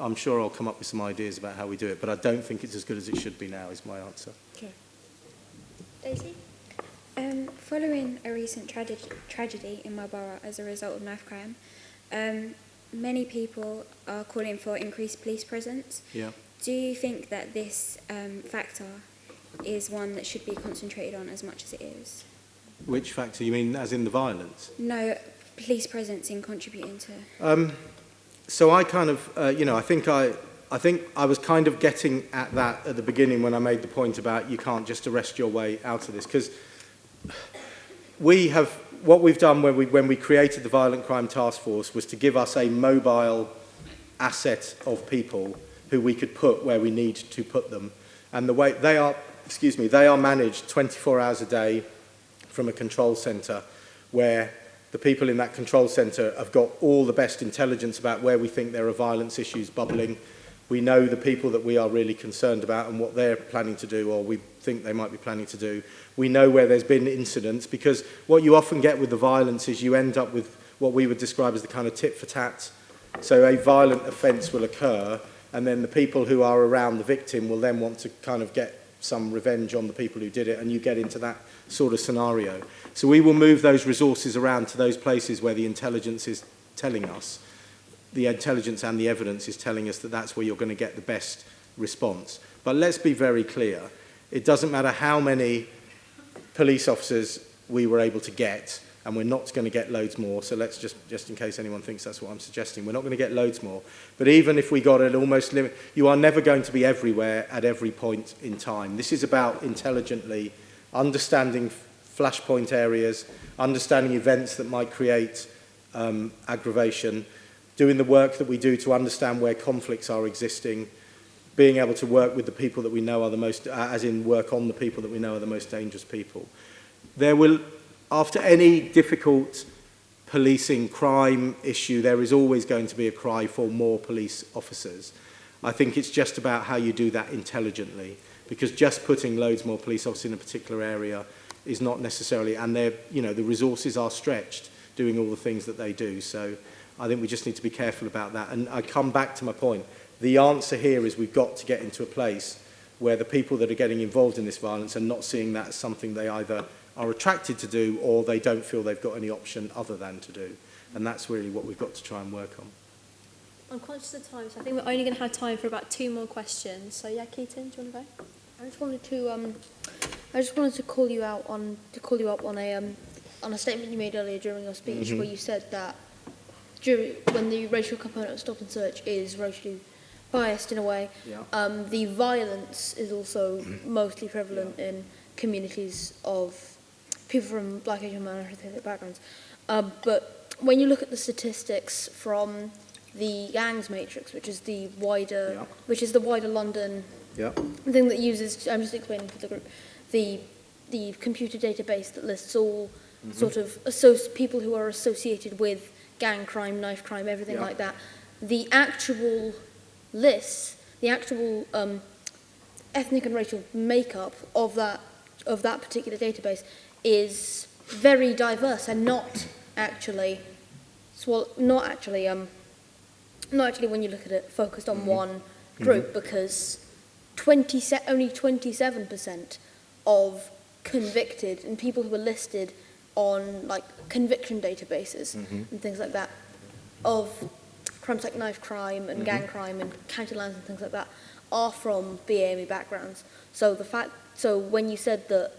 I'm sure I'll come up with some ideas about how we do it, but I don't think it's as good as it should be now. Is my answer. Okay. Daisy? Following a recent tragedy in my borough as a result of knife crime, many people are calling for increased police presence. Yeah. Do you think that this factor is one that should be concentrated on as much as it is? Which factor? You mean as in the violence? No, police presence in contributing to... So I kind of, I think I was kind of getting at that at the beginning when I made the point about you can't just arrest your way out of this, because what we've done when we created the Violent Crime Task Force was to give us a mobile asset of people who we could put where we need to put them. And the way they are managed 24 hours a day from a control centre, where the people in that control centre have got all the best intelligence about where we think there are violence issues bubbling. We know the people that we are really concerned about and what they're planning to do, or we think they might be planning to do. We know where there's been incidents, because what you often get with the violence is you end up with what we would describe as the kind of tit for tat. So a violent offence will occur, and then the people who are around the victim will then want to kind of get some revenge on the people who did it, and you get into that sort of scenario. So we will move those resources around to those places where the intelligence is telling us, the intelligence and the evidence is telling us that that's where you're going to get the best response. But let's be very clear. It doesn't matter how many police officers we were able to get, and we're not going to get loads more, so let's just in case anyone thinks that's what I'm suggesting, we're not going to get loads more. But even if we got an almost limit, you are never going to be everywhere at every point in time. This is about intelligently understanding flashpoint areas, understanding events that might create aggravation, doing the work that we do to understand where conflicts are existing, being able to work with the people that we know are the most, as in work on the people that we know are the most dangerous people. There will, after any difficult policing crime issue, there is always going to be a cry for more police officers. I think it's just about how you do that intelligently, because just putting loads more police officers in a particular area is not necessarily, and they're, you know, the resources are stretched doing all the things that they do. So I think we just need to be careful about that. And I come back to my point. The answer here is we've got to get into a place where the people that are getting involved in this violence are not seeing that as something they either are attracted to do or they don't feel they've got any option other than to do. And that's really what we've got to try and work on. I'm conscious of time, so I think we're only going to have time for about 2 more questions. So yeah, Keaton, do you want to go? I just wanted to call you out on a statement you made earlier during your speech, where you said that when the racial component of stop and search is racially biased in a way, the violence is also mostly prevalent in communities of people from Black, Asian, minority backgrounds. But when you look at the statistics from the gangs matrix, which is the wider London thing that uses, I'm just explaining for the group, the computer database that lists all sort of people who are associated with gang crime, knife crime, everything like that. The actual lists, the actual ethnic and racial makeup of that particular database is very diverse and not actually when you look at it focused on one group, because only 27% of convicted and people who are listed on like conviction databases and things like that of crimes like knife crime and gang crime and county lands and things like that are from BAME backgrounds. So when you said that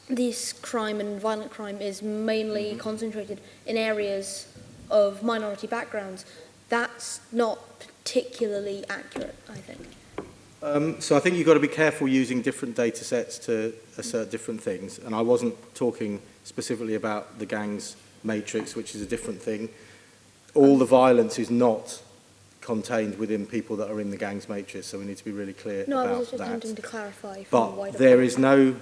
this crime and violent crime is mainly concentrated in areas of minority backgrounds, that's not particularly accurate, I think. So I think you've got to be careful using different data sets to assert different things. And I wasn't talking specifically about the gangs matrix, which is a different thing. All the violence is not contained within people that are in the gangs matrix, so we need to be really clear about that. No, I was just attempting to clarify. But there is no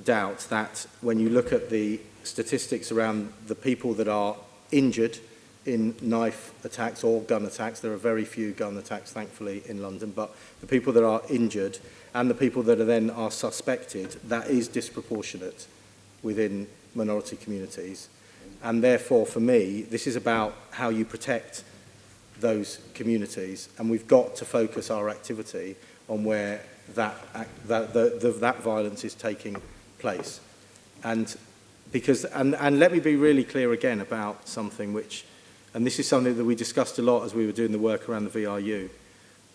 doubt that when you look at the statistics around the people that are injured in knife attacks or gun attacks, there are very few gun attacks, thankfully, in London, but the people that are injured and the people that are suspected, that is disproportionate within minority communities. And therefore, for me, this is about how you protect those communities, and we've got to focus our activity on where that violence is taking place. And let me be really clear again about something which, and this is something that we discussed a lot as we were doing the work around the VRU.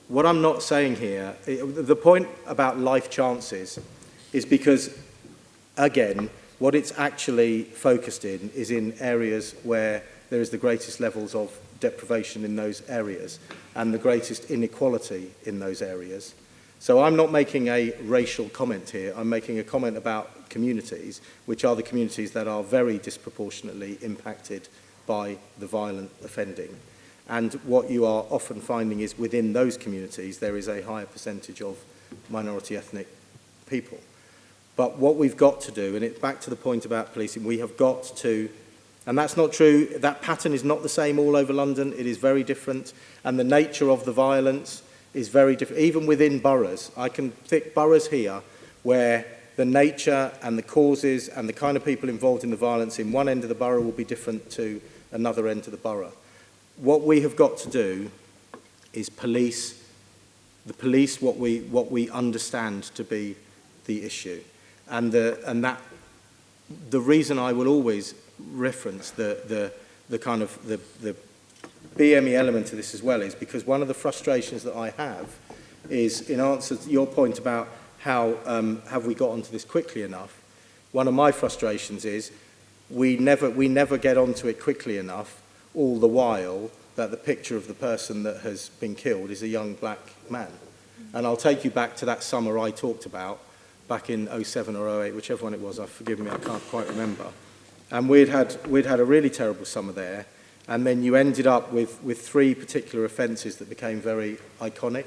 What I'm not saying here, the point about life chances is because, again, what it's actually focused in is in areas where there is the greatest levels of deprivation in those areas and the greatest inequality in those areas. So I'm not making a racial comment here. I'm making a comment about communities, which are the communities that are very disproportionately impacted by the violent offending. And what you are often finding is within those communities, there is a higher percentage of minority ethnic people. But what we've got to do, and it's back to the point about policing, we have got to, and that's not true, that pattern is not the same all over London, it is very different, and the nature of the violence is very different, even within boroughs. I can pick boroughs here where the nature and the causes and the kind of people involved in the violence in one end of the borough will be different to another end of the borough. What we have got to do is police what we understand to be the issue. And the reason I will always reference the kind of the BME element to this as well is because one of the frustrations that I have is, in answer to your point about how have we got onto this quickly enough, one of my frustrations is we never get onto it quickly enough, all the while that the picture of the person that has been killed is a young black man. And I'll take you back to that summer I talked about, back in 07 or 08, whichever one it was, forgive me, I can't quite remember. And we'd had a really terrible summer there, and then you ended up with three particular offences that became very iconic,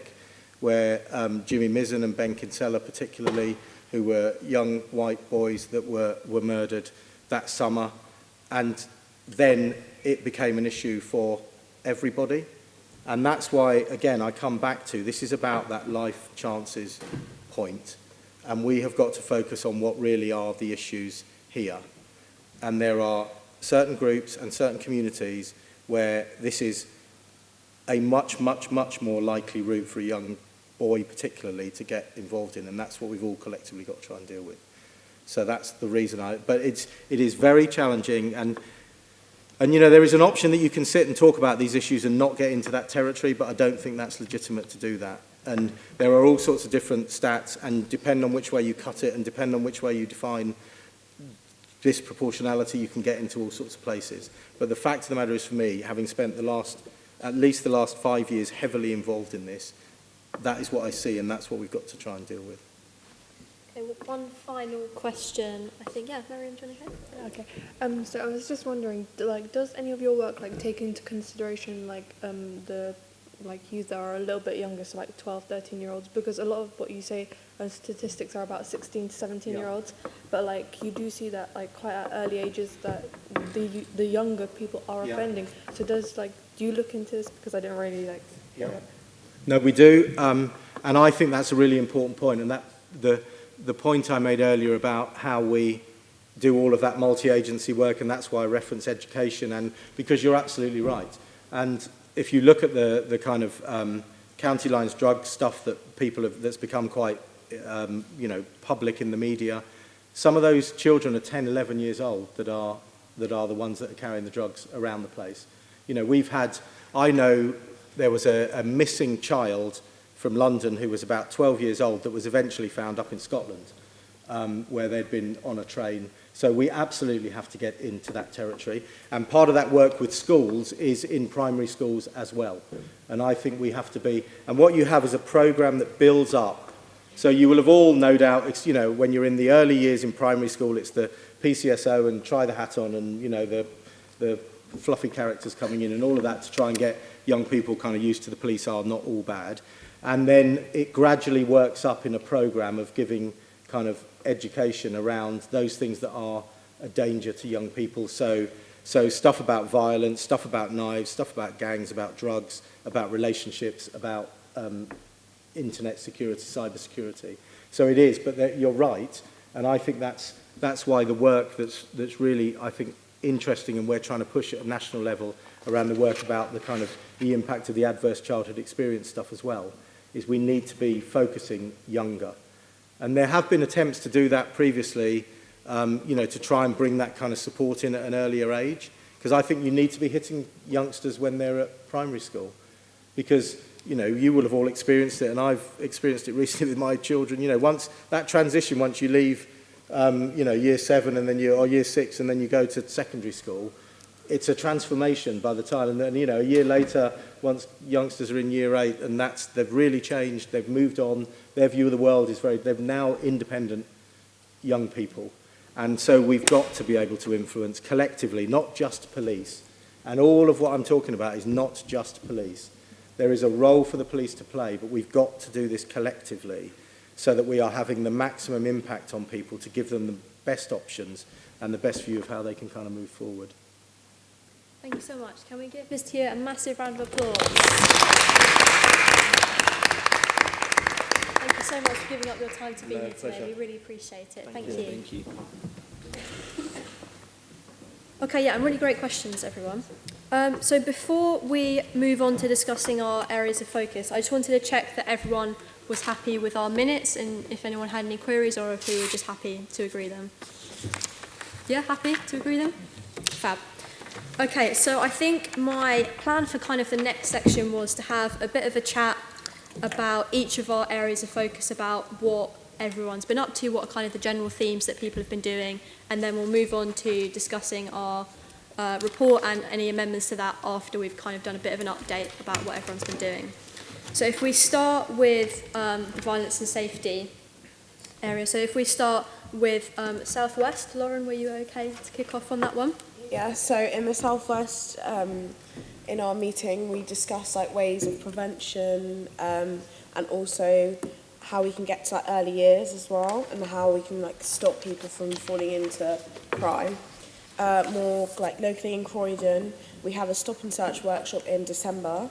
where Jimmy Mizzen and Ben Kinsella particularly, who were young white boys that were murdered that summer, and then it became an issue for everybody. And that's why, again, I come back to, this is about that life chances point, and we have got to focus on what really are the issues here. And there are certain groups and certain communities where this is a much, much, much more likely route for a young boy particularly to get involved in, and that's what we've all collectively got to try and deal with. So that's the reason but it is very challenging, and you know, there is an option that you can sit and talk about these issues and not get into that territory, but I don't think that's legitimate to do that. And there are all sorts of different stats, and depending on which way you cut it and depending on which way you define disproportionality, you can get into all sorts of places. But the fact of the matter is, for me, having spent at least the last 5 years heavily involved in this, that is what I see, and that's what we've got to try and deal with. Okay, well, one final question, I think. Yeah, Miriam, do you want to go? Okay. So I was just wondering, does any of your work take into consideration the youth that are a little bit younger, so 12, 13-year-olds? Because a lot of what you say statistics are about 16 to 17-year-olds, but you do see that quite at early ages that the younger people are offending. So do you look into this? Because I didn't really No, we do, and I think that's a really important point, and that the point I made earlier about how we do all of that multi-agency work, and that's why I reference education, and because you're absolutely right. And if you look at the kind of county lines drug stuff that that's become quite public in the media, some of those children are 10, 11 years old that are the ones that are carrying the drugs around the place. You know, I know there was a missing child from London who was about 12 years old that was eventually found up in Scotland, where they'd been on a train. So we absolutely have to get into that territory. And part of that work with schools is in primary schools as well. And I think we have to be, and what you have is a program that builds up. So you will have all, no doubt, when you're in the early years in primary school, it's the PCSO and try the hat on and, the fluffy characters coming in and all of that to try and get young people kind of used to the police are not all bad. And then it gradually works up in a program of giving kind of education around those things that are a danger to young people. So stuff about violence, stuff about knives, stuff about gangs, about drugs, about relationships, about internet security, cyber security. So it is, but you're right, and I think that's why the work that's really, I think, interesting, and we're trying to push at a national level around the work about the impact of the adverse childhood experience stuff as well, is we need to be focusing younger. And there have been attempts to do that previously, to try and bring that kind of support in at an earlier age, because I think you need to be hitting youngsters when they're at primary school, because you will have all experienced it, and I've experienced it recently with my children. Once that transition, once you leave year 7 and then or year 6 and then you go to secondary school, it's a transformation by the time, and then a year later, once youngsters are in year 8, and they've really changed, they've moved on, their view of the world is they're now independent young people, and so we've got to be able to influence collectively, not just police. And all of what I'm talking about is not just police. There is a role for the police to play, but we've got to do this collectively so that we are having the maximum impact on people to give them the best options and the best view of how they can kind of move forward. Thank you so much. Can we give Ms. Hewitt a massive round of applause? Thank you so much for giving up your time to be No, here today. pleasure. We really appreciate it. Thank you. Thank you. Okay, yeah, and really great questions, everyone. So before we move on to discussing our areas of focus, I just wanted to check that everyone was happy with our minutes and if anyone had any queries or if we were just happy to agree them. Yeah, happy to agree them? Fab. Okay, so I think my plan for kind of the next section was to have a bit of a chat about each of our areas of focus, about what everyone's been up to, what are kind of the general themes that people have been doing, and then we'll move on to discussing our report and any amendments to that after we've kind of done a bit of an update about what everyone's been doing. So if we start with the violence and safety area, so if we start with Southwest, Lauren, were you okay to kick off on that one? Yeah, so in the Southwest, in our meeting, we discussed like ways of prevention and also how we can get to like early years as well, and how we can like stop people from falling into crime. More like locally in Croydon, we have a stop and search workshop in December,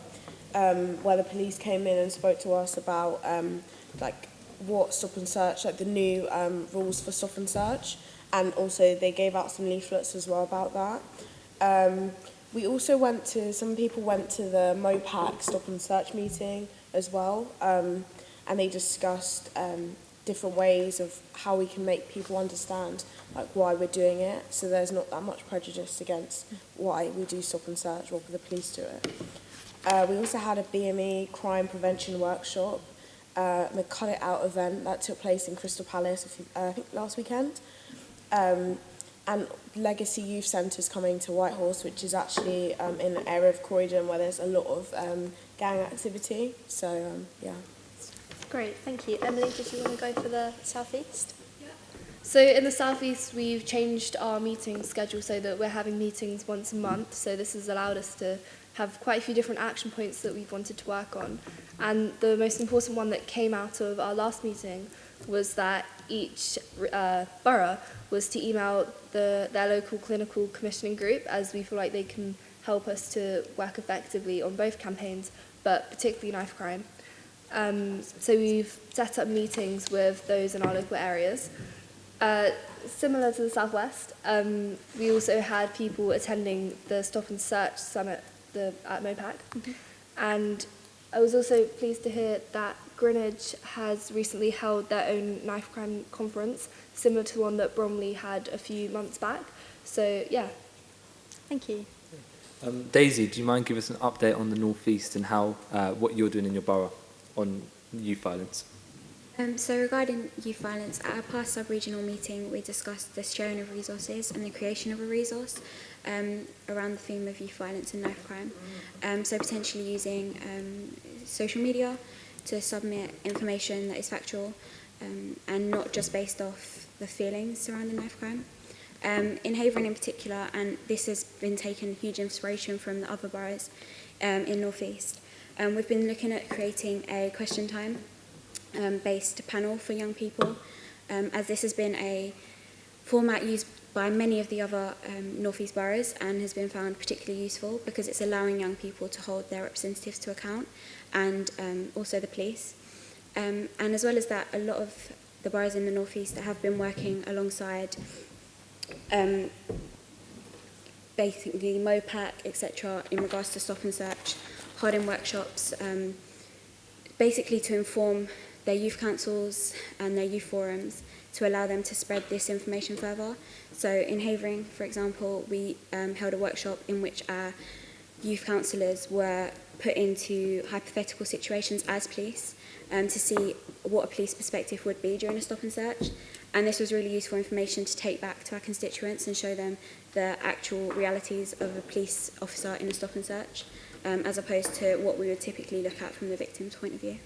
where the police came in and spoke to us about like what stop and search, like the new rules for stop and search, and also they gave out some leaflets as well about that. We also some people went to the MOPAC stop and search meeting as well, and they discussed different ways of how we can make people understand like why we're doing it, so there's not that much prejudice against why we do stop and search or the police do it. We also had a BME crime prevention workshop, a Cut It Out event that took place in Crystal Palace I think last weekend, and Legacy Youth Centre's coming to Whitehorse, which is actually in an area of Croydon where there's a lot of gang activity, so yeah. Great, thank you. Emily, did you want to go for the Southeast? So in the Southeast, we've changed our meeting schedule so that we're having meetings once a month. So this has allowed us to have quite a few different action points that we've wanted to work on. And the most important one that came out of our last meeting was that each borough was to email their local clinical commissioning group, as we feel like they can help us to work effectively on both campaigns, but particularly knife crime. So we've set up meetings with those in our local areas. Similar to the Southwest, we also had people attending the Stop and Search Summit at MOPAC. Mm-hmm. And I was also pleased to hear that Greenwich has recently held their own knife crime conference, similar to the one that Bromley had a few months back. So, yeah. Thank you. Daisy, do you mind giving us an update on the North East and how what you're doing in your borough on youth violence? So regarding youth violence, at our past sub-regional meeting, we discussed the sharing of resources and the creation of a resource around the theme of youth violence and knife crime. So potentially using social media to submit information that is factual and not just based off the feelings surrounding knife crime. In Havering in particular, and this has been taken huge inspiration from the other boroughs in North East, we've been looking at creating a question time based panel for young people, as this has been a format used by many of the other North East boroughs and has been found particularly useful because it's allowing young people to hold their representatives to account and also the police. And as well as that, a lot of the boroughs in the North East that have been working alongside basically MOPAC, etc., in regards to stop and search, holding workshops, basically to inform their youth councils and their youth forums to allow them to spread this information further. So in Havering, for example, we held a workshop in which our youth councillors were put into hypothetical situations as police to see what a police perspective would be during a stop and search. And this was really useful information to take back to our constituents and show them the actual realities of a police officer in a stop and search, as opposed to what we would typically look at from the victim's point of view.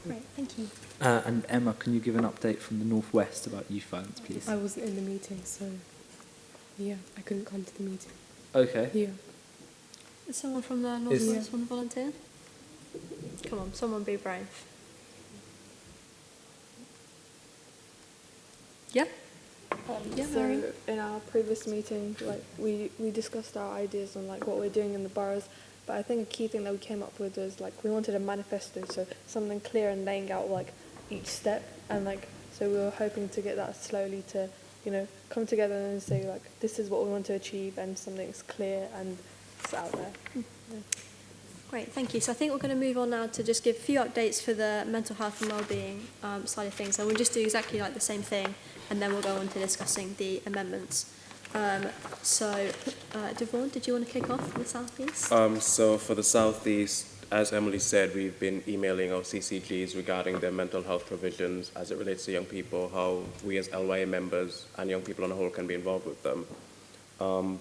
Great, thank you. And Emma, can you give an update from the Northwest about youth violence, please? I wasn't in the meeting, so yeah, I couldn't come to the meeting. Okay. Yeah. Is someone from the Northwest want to volunteer? Come on, someone be brave. Yeah? So in our previous meeting, like we discussed our ideas on like what we're doing in the boroughs, but I think a key thing that we came up with was like we wanted a manifesto, so something clear and laying out like each step, and like so we were hoping to get that slowly to, you know, come together and say like this is what we want to achieve, and something's clear and it's out there. Yeah. Great, thank you. So I think we're going to move on now to just give a few updates for the mental health and wellbeing side of things. And we'll just do exactly like the same thing, and then we'll go on to discussing the amendments. Devon, did you want to kick off for the South East? So for the South East, as Emily said, we've been emailing our CCGs regarding their mental health provisions as it relates to young people, how we as LYA members and young people on the whole can be involved with them.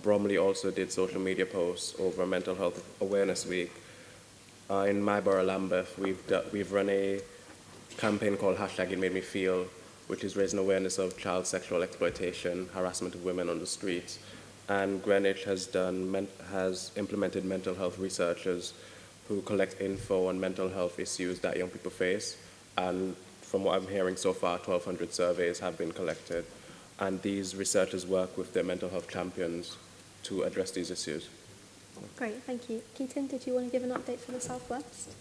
Bromley also did social media posts over Mental Health Awareness Week. In my borough, Lambeth, we've run a campaign called #ItMadeMeFeel, which is raising awareness of child sexual exploitation, harassment of women on the streets. And Greenwich has implemented mental health researchers who collect info on mental health issues that young people face. And from what I'm hearing so far, 1,200 surveys have been collected. And these researchers work with their mental health champions to address these issues. Great, thank you. Keaton, did you want to give an update for the Southwest?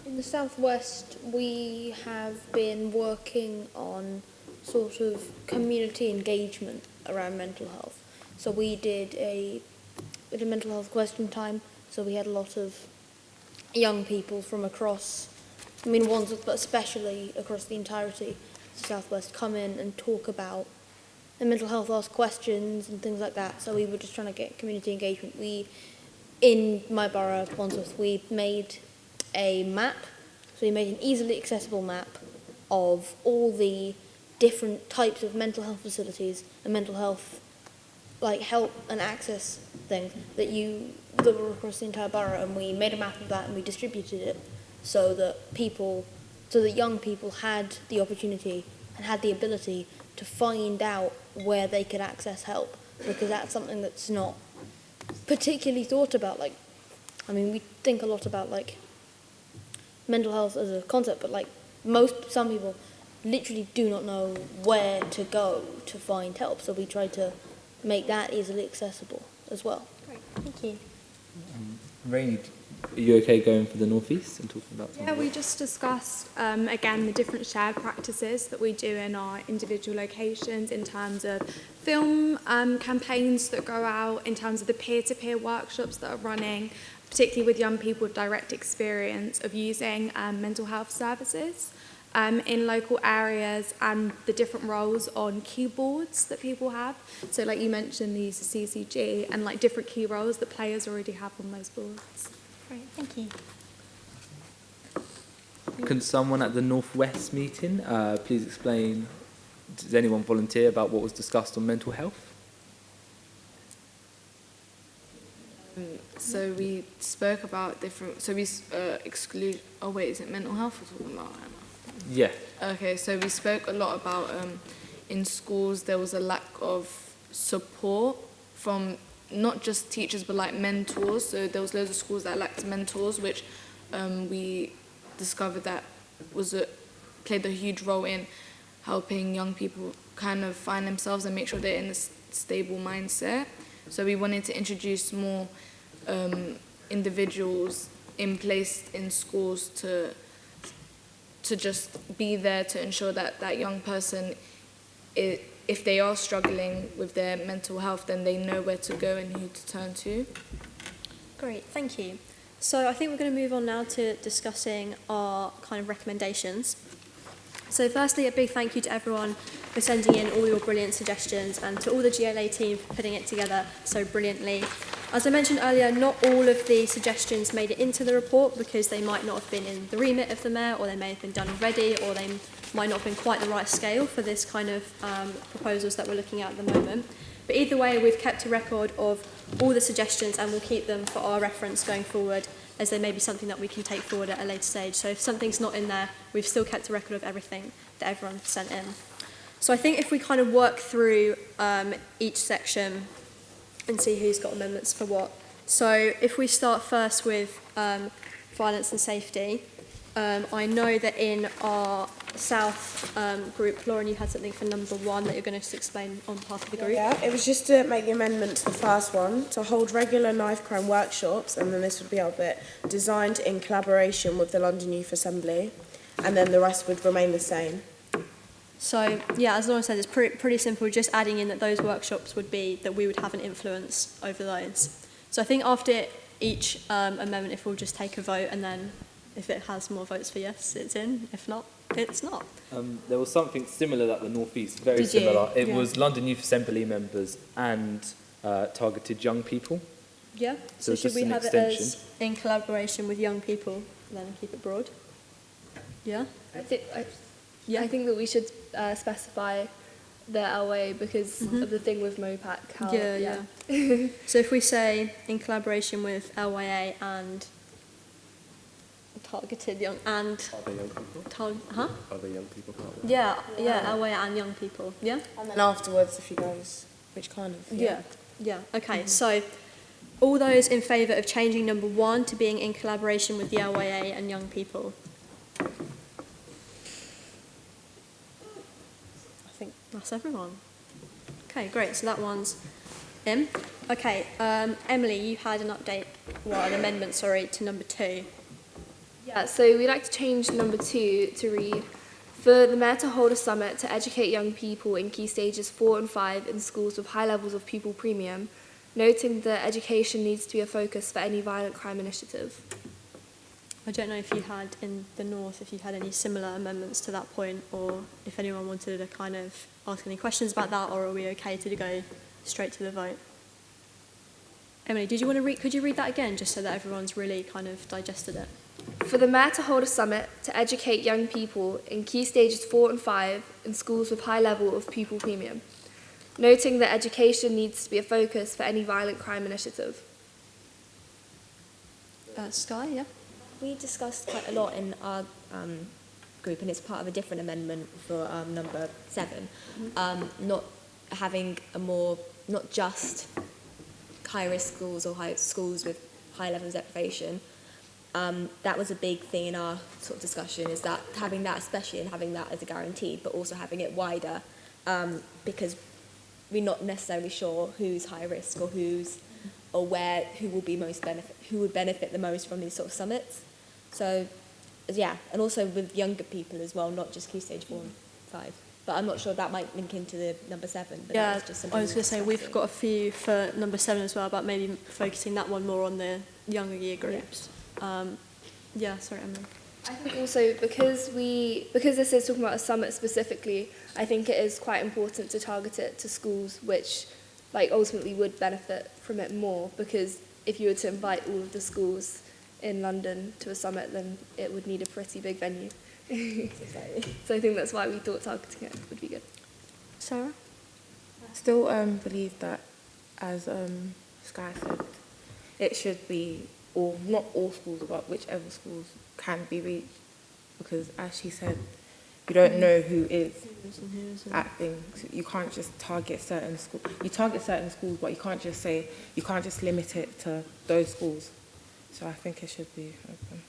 In the Southwest, we have been working on sort of community engagement around mental health. So we did a mental health question time. So we had a lot of young people from across, but especially across the entirety of the Southwest, come in and talk about the mental health, ask questions and things like that. So we were just trying to get community engagement. In my borough, Wandsworth, we made a map. So we made an easily accessible map of all the different types of mental health facilities and mental health, like help and access things that were across the entire borough, and we made a map of that and we distributed it so that young people had the opportunity and had the ability to find out where they could access help, because that's something that's not particularly thought about. We think a lot about mental health as a concept, but some people literally do not know where to go to find help. So we try to make that easily accessible as well. Great, thank you. Rainey, are you okay going for the North East and talking about something? Yeah, we just discussed, again, the different shared practices that we do in our individual locations in terms of film campaigns that go out, in terms of the peer-to-peer workshops that are running, particularly with young people with direct experience of using mental health services in local areas, and the different roles on keyboards that people have. So like you mentioned, these CCG and different key roles that players already have on those boards. Great, thank you. Can someone at the Northwest meeting please explain, does anyone volunteer about what was discussed on mental health? So we spoke about different, so we is it mental health we're talking about? Yeah. Okay, so we spoke a lot about in schools there was a lack of support from not just teachers but mentors. So there was loads of schools that lacked mentors, which we discovered that played a huge role in helping young people kind of find themselves and make sure they're in a stable mindset. So we wanted to introduce more individuals in place in schools to just be there to ensure that that young person, if they are struggling with their mental health, then they know where to go and who to turn to. Great, thank you. So I think we're going to move on now to discussing our kind of recommendations. So firstly, a big thank you to everyone for sending in all your brilliant suggestions, and to all the GLA team for putting it together so brilliantly. As I mentioned earlier, not all of the suggestions made it into the report because they might not have been in the remit of the Mayor, or they may have been done already, or they might not have been quite the right scale for this kind of proposals that we're looking at the moment. But either way, we've kept a record of all the suggestions, and we'll keep them for our reference going forward, as there may be something that we can take forward at a later stage. So if something's not in there, we've still kept a record of everything that everyone sent in. So I think if we kind of work through each section and see who's got amendments for what. So if we start first with violence and safety, I know that in our South group, Lauren, you had something for number 1 that you're going to explain on behalf of the group. Yeah, it was just to make the amendment to the first one, to hold regular knife crime workshops, and then this would be our bit, designed in collaboration with the London Youth Assembly. and then the rest would remain the same. So, yeah, as Laura said, it's pretty simple, just adding in that those workshops would be that we would have an influence over those. So I think after each amendment, if we'll just take a vote, and then if it has more votes for yes, it's in. If not, it's not. There was something similar at the North East, very Did you? similar. It Yeah. was London Youth Assembly members and targeted young people. Yeah, So so it's should just we an have extension. it as in collaboration with young people, then keep it broad? Yeah? I think that we should specify the LA because of the thing with MOPAC. How, Yeah. So if we say in collaboration with LYA and targeted young and Other young people? Other young people part of that? yeah, LYA and young people. Yeah? And then afterwards, if you guys, which kind of? Yeah. Okay. So all those in favour of changing number 1 to being in collaboration with the LYA and young people? I think that's everyone. Okay, great. So that one's in. Okay, Emily, you had an an amendment, to number 2. Yeah, so we'd like to change number 2 to read, for the Mayor to hold a summit to educate young people in key stages 4 and 5 in schools with high levels of pupil premium, noting that education needs to be a focus for any violent crime initiative. I don't know if you had in the North, if you had any similar amendments to that point, or if anyone wanted to kind of ask any questions about that, or are we okay to go straight to the vote? Emily, could you read that again, just so that everyone's really kind of digested it? For the Mayor to hold a summit to educate young people in key stages 4 and 5 in schools with high level of pupil premium, noting that education needs to be a focus for any violent crime initiative. Sky, yeah? We discussed quite a lot in our group, and it's part of a different amendment for number 7, not having not just high-risk schools or schools with high levels of deprivation. That was a big thing in our sort of discussion, is that having that, especially, and having that as a guarantee, but also having it wider, because we're not necessarily sure who's high risk or who would benefit the most from these sort of summits. So, yeah, and also with younger people as well, not just key stage 4 and 5. But I'm not sure, that might link into the number 7. But Yeah, that was just something I was going to say we've got a few for number 7 as well, about maybe focusing that one more on the younger year groups. Sorry, Emily. I think also because this is talking about a summit specifically, I think it is quite important to target it to schools which ultimately would benefit from it more, because if you were to invite all of the schools in London to a summit, then it would need a pretty big venue. So I think that's why we thought targeting it would be good. Sarah? I still believe that, as Sky said, it should be not all schools, but whichever schools can be reached, because as she said, you don't know who is at things. You can't just target certain schools. You target certain schools, but you can't just limit it to those schools. So I think it should be open.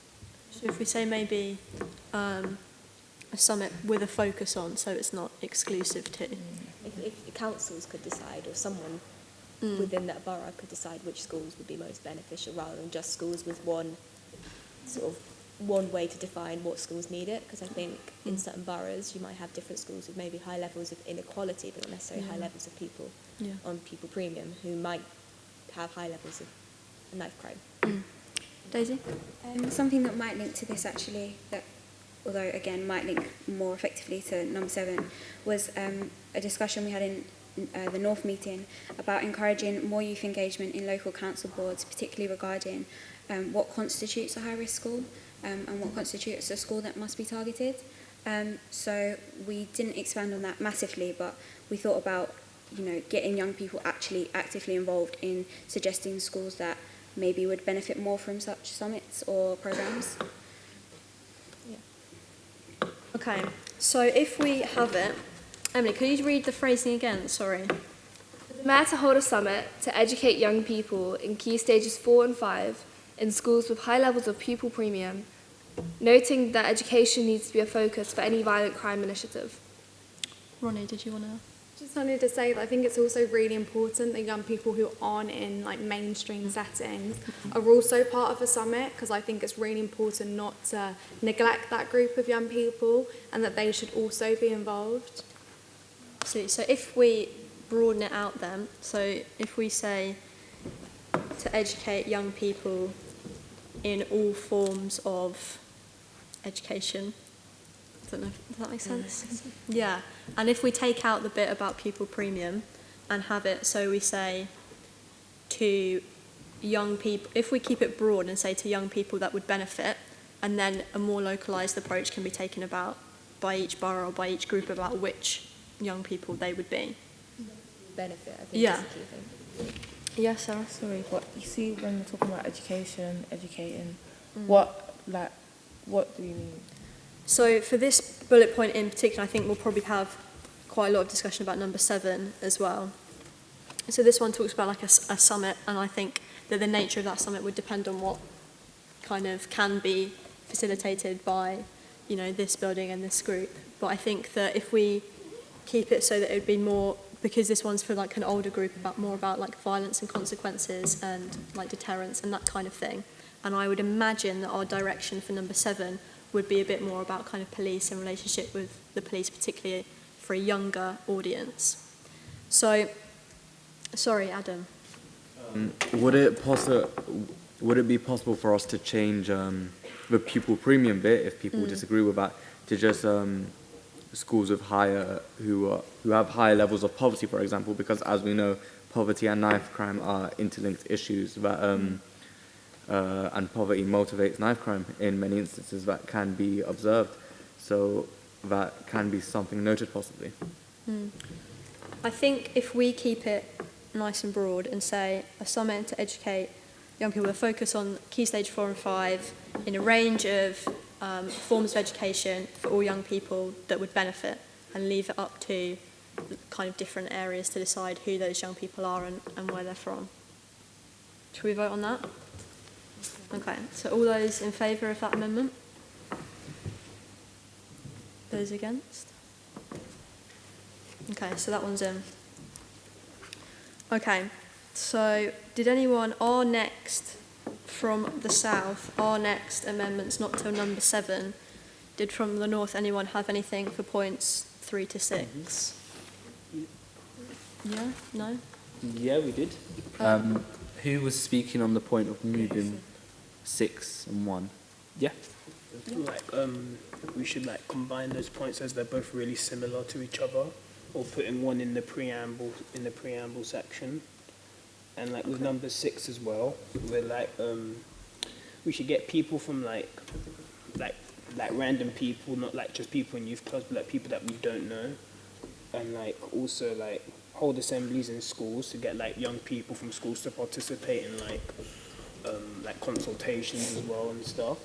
So if we say maybe a summit with a focus on, so it's not exclusive to. If the councils could decide, or someone within that borough could decide which schools would be most beneficial, rather than just schools with one way to define what schools need it, because I think in certain boroughs you might have different schools with maybe high levels of inequality, but not necessarily high levels of people on pupil premium, who might have high levels of knife crime. Daisy? Something that might link to this actually, that although again might link more effectively to number 7, was a discussion we had in the North meeting about encouraging more youth engagement in local council boards, particularly regarding what constitutes a high-risk school and what constitutes a school that must be targeted. So we didn't expand on that massively, but we thought about getting young people actually actively involved in suggesting schools that maybe would benefit more from such summits or programs. Okay, so if we have it, Emily, could you read the phrasing again? Sorry. The Mayor to hold a summit to educate young people in key stages 4 and 5 in schools with high levels of pupil premium, noting that education needs to be a focus for any violent crime initiative. Ronnie, did you want to Just wanted to say that I think it's also really important that young people who aren't in like mainstream settings are also part of a summit, because I think it's really important not to neglect that group of young people and that they should also be involved. So if we broaden it out then, so if we say to educate young people in all forms of education, I don't know, does that make sense? Yeah, and if we take out the bit about pupil premium and have it so we say to young people, if we keep it broad and say to young people that would benefit, and then a more localised approach can be taken about by each borough or by each group about which young people they would be. Benefit, I think, Yeah. is the key thing. Yes, Sarah? Sorry, but you see when we're talking about educating, what do you mean? So for this bullet point in particular, I think we'll probably have quite a lot of discussion about number 7 as well. So this one talks about like a summit, and I think that the nature of that summit would depend on what kind of can be facilitated by, you know, this building and this group. But I think that if we keep it so that it would be more, because this one's for like an older group, more about like violence and consequences and like deterrence and that kind of thing. And I would imagine that our direction for number 7 would be a bit more about kind of police and relationship with the police, particularly for a younger audience. So, sorry, Adam. Would it be possible for us to change the pupil premium bit, if people disagree with that, to just schools with who have higher levels of poverty, for example, because as we know, poverty and knife crime are interlinked issues that and poverty motivates knife crime in many instances that can be observed. So that can be something noted possibly. I think if we keep it nice and broad and say a summit to educate young people, with a focus on Key Stage 4 and 5 in a range of forms of education for all young people that would benefit, and leave it up to kind of different areas to decide who those young people are and where they're from. Should we vote on that? Okay, so all those in favour of that amendment? Those against? Okay, so that one's in. Okay, so did anyone, our next from the south, our next amendments, not till number 7, did from the north anyone have anything for points 3 to 6? Yeah? No? Yeah, we did. Who was speaking on the point of moving 6 and 1? Yeah. I feel like we should like combine those points as they're both really similar to each other, or putting one in the preamble section. And like with number 6 as well, we're like we should get people from like random people, not like just people in youth clubs, but like people that we don't know, and like also like hold assemblies in schools to get like young people from schools to participate in like consultations as well and stuff.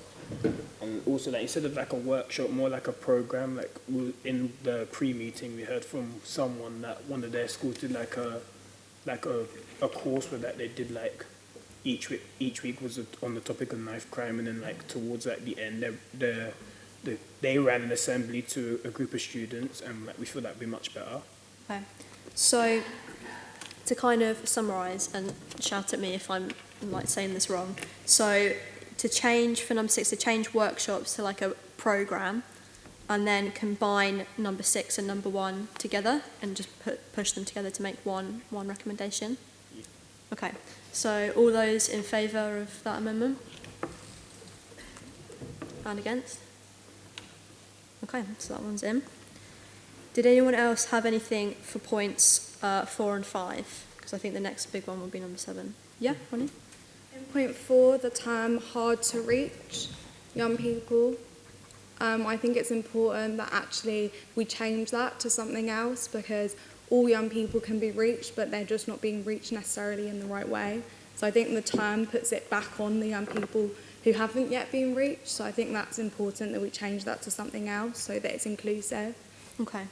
And also like instead of like a workshop, more like a program. Like in the pre-meeting, we heard from someone that one of their schools did like a course where that they did like each week was on the topic of knife crime, and then like towards like the end they ran an assembly to a group of students, and like we feel that'd be much better. Okay. So to kind of summarise, and shout at me if I'm like saying this wrong. So to change for number 6, to change workshops to like a programme, and then combine number 6 and number 1 together and just push them together to make one recommendation. Yeah. Okay. So all those in favour of that amendment? And against? Okay, so that one's in. Did anyone else have anything for points 4 and 5? Because I think the next big one will be number 7. Yeah, Ronnie? In point 4, the term hard to reach young people. I think it's important that actually we change that to something else, because all young people can be reached, but they're just not being reached necessarily in the right way. So I think the term puts it back on the young people who haven't yet been reached. So I think that's important that we change that to something else so that it's inclusive. Okay.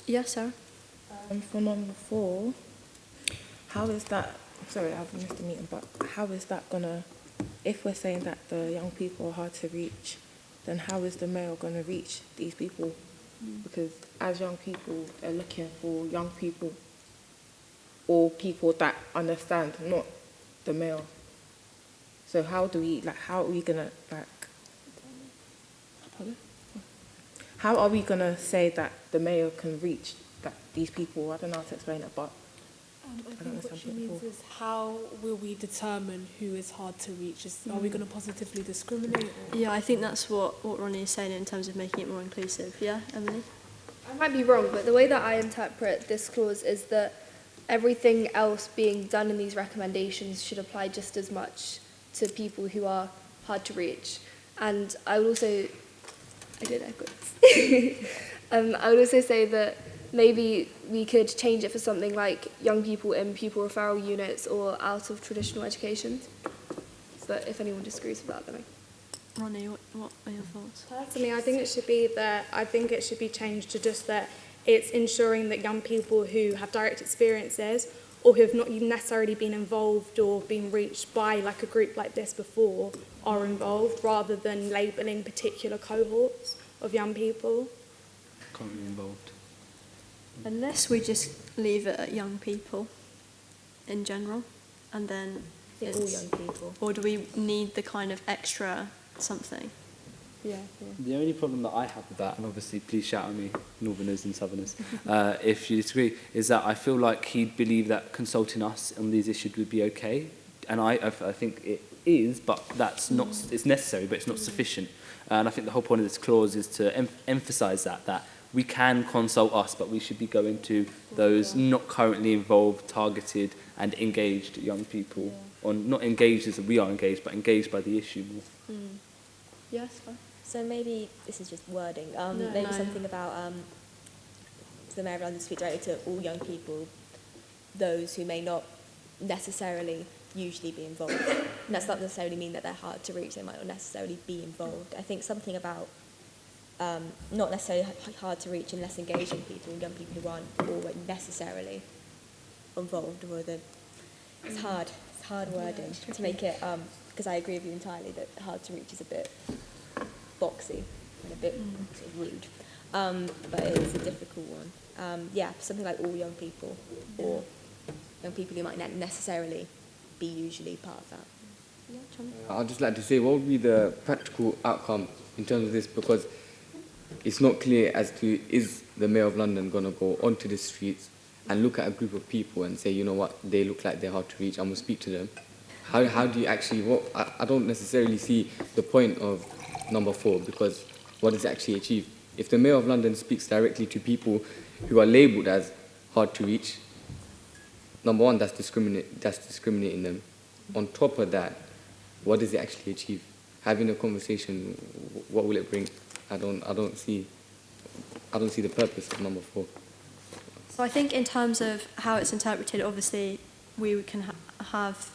Yes, Sarah? For number 4, how is that, sorry, I've missed the meeting, but how is that gonna, if we're saying that the young people are hard to reach, then how is the mayor gonna reach these people? because as young people, they're looking for young people or people that understand, not the male. So how are we gonna how are we gonna say that the mayor can reach these people? I don't know how to explain it, but I think what she means is how will we determine who is hard to reach? Are we going to positively discriminate? Or? Yeah, I think that's what Ronnie is saying in terms of making it more inclusive. Yeah, Emily? I might be wrong, but the way that I interpret this clause is that everything else being done in these recommendations should apply just as much to people who are hard to reach. And I would also, I don't know, I would also say that maybe we could change it for something like young people in pupil referral units or out of traditional education. So that if anyone disagrees with that, then Ronnie, what are your thoughts? Personally, I think it should be changed to just that it's ensuring that young people who have direct experiences or who have not necessarily been involved or been reached by like a group like this before are involved, rather than labelling particular cohorts of young people. Currently involved. Unless we just leave it at young people in general, and then all young people. Or do we need the kind of extra something? Yeah. The only problem that I have with that, and obviously please shout at me, Northerners and Southerners, if you disagree, is that I feel like he'd believe that consulting us on these issues would be okay, and I think it is, but that's not. It's necessary, but it's not sufficient. And I think the whole point of this clause is to emphasise that we can consult us, but we should be going to those not currently involved, targeted and engaged young people. On not engaged as we are engaged, but engaged by the issue more. Yes, fine. So maybe, this is just wording, something about the Mayor of London speak directly to all young people, those who may not necessarily usually be involved. And that's not necessarily mean that they're hard to reach, they might not necessarily be involved. I think something about not necessarily hard to reach and less engaging people, young people who aren't always necessarily involved. It's hard wording to make it, because I agree with you entirely that hard to reach is a bit boxy and a bit sort of rude, but it's a difficult one. Something like all young people, or young people who might not necessarily be usually part of that. I'd just like to say, what would be the practical outcome in terms of this? Because it's not clear as to, is the Mayor of London going to go onto the streets and look at a group of people and say, you know what, they look like they're hard to reach, I'm going to speak to them. How do you actually, I don't necessarily see the point of number 4, because what does it actually achieve? If the Mayor of London speaks directly to people who are labelled as hard to reach, number 1, that's discriminating them. On top of that, what does it actually achieve? Having a conversation, what will it bring? I don't see the purpose of number 4. So I think in terms of how it's interpreted, obviously we can have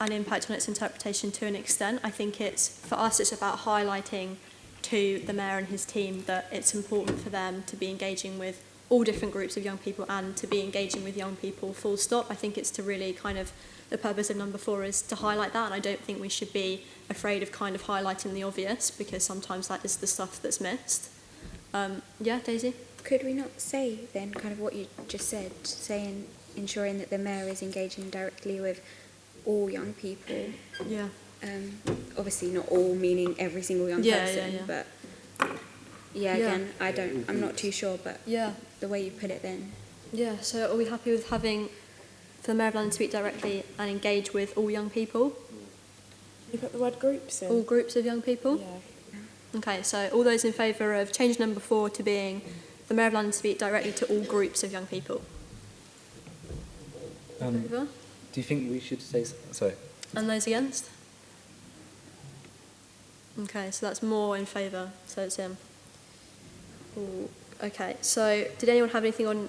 an impact on its interpretation to an extent. I think for us it's about highlighting to the Mayor and his team that it's important for them to be engaging with all different groups of young people and to be engaging with young people full stop. I think it's to really kind of, the purpose of number 4 is to highlight that, and I don't think we should be afraid of kind of highlighting the obvious, because sometimes that is the stuff that's missed. Daisy? Could we not say then kind of what you just said, saying ensuring that the Mayor is engaging directly with all young people? Yeah. Obviously not all meaning every single young person, but again, I'm not too sure, but the way you put it then. Yeah, so are we happy with having, for the Mayor of London to speak directly and engage with all young people? You put the word groups in? All groups of young people? Yeah. Okay, so all those in favour of change number 4 to being the Mayor of London to speak directly to all groups of young people? Do you think we should say... Sorry. And those against? Okay, so that's more in favour, so it's him. Okay, so did anyone have anything on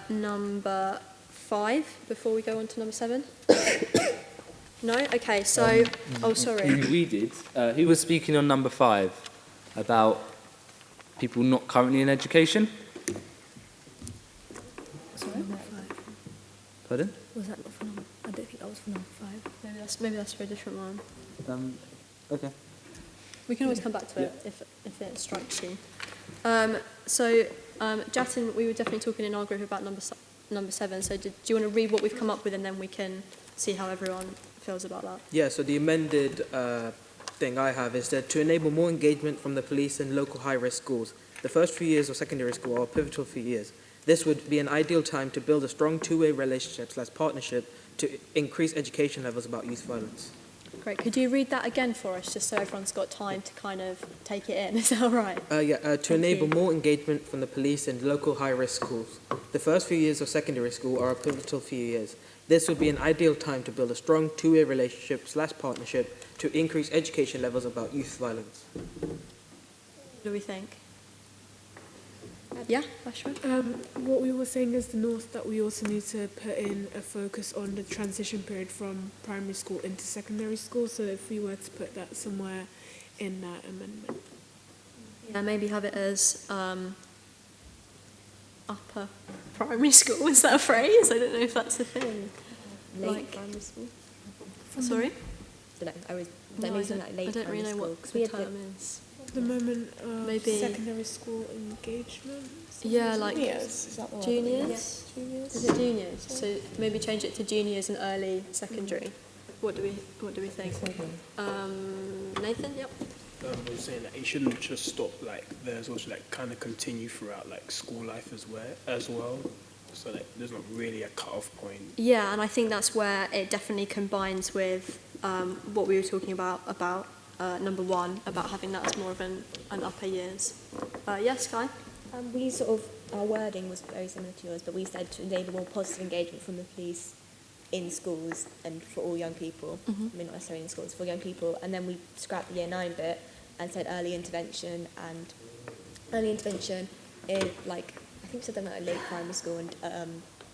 number 5 before we go on to number 7? No? Okay, so... sorry. We did. Who was speaking on number 5 about people not currently in education? Sorry? Number 5. Pardon? Was that for number? I don't think that was for number 5. Maybe that's for a different one. Okay. We can always come back to it if it strikes you. Jatin, we were definitely talking in our group about number 7. So do you want to read what we've come up with, and then we can see how everyone feels about that? Yeah, so the amended thing I have is that to enable more engagement from the police in local high-risk schools, the first few years of secondary school are pivotal few years. This would be an ideal time to build a strong two-way relationship/partnership to increase education levels about youth violence. Great. Could you read that again for us, just so everyone's got time to kind of take it in? Is that all right? To enable more engagement from the police in local high-risk schools. The first few years of secondary school are a pivotal few years. This would be an ideal time to build a strong two-way relationship/partnership to increase education levels about youth violence. What do we think? Yeah, Ashra? What we were saying is the north that we also need to put in a focus on the transition period from primary school into secondary school. So if we were to put that somewhere in that amendment. Yeah, maybe have it as upper primary school. Is that a phrase? I don't know if that's a thing. Late primary school. Sorry? I don't know. I was No, like late I don't really know what the term is. The moment of Maybe secondary school engagement. Yeah, like Juniors, is that the one? juniors. Yes, juniors. Is it juniors? So maybe change it to juniors and early secondary. What do we think? Nathan, yep. I was saying that it shouldn't just stop like there's also like kind of continue throughout like school life as well. So like there's not really a cut-off point. Yeah, and I think that's where it definitely combines with what we were talking about number 1, about having that as more of an upper years. Yes, Sky? We sort of, our wording was very similar to yours, but we said to enable more positive engagement from the police in schools and for all young people. I mean, not necessarily in schools, for young people. And then we scrapped the year 9 bit and said early intervention in, like, I think we said something like late primary school and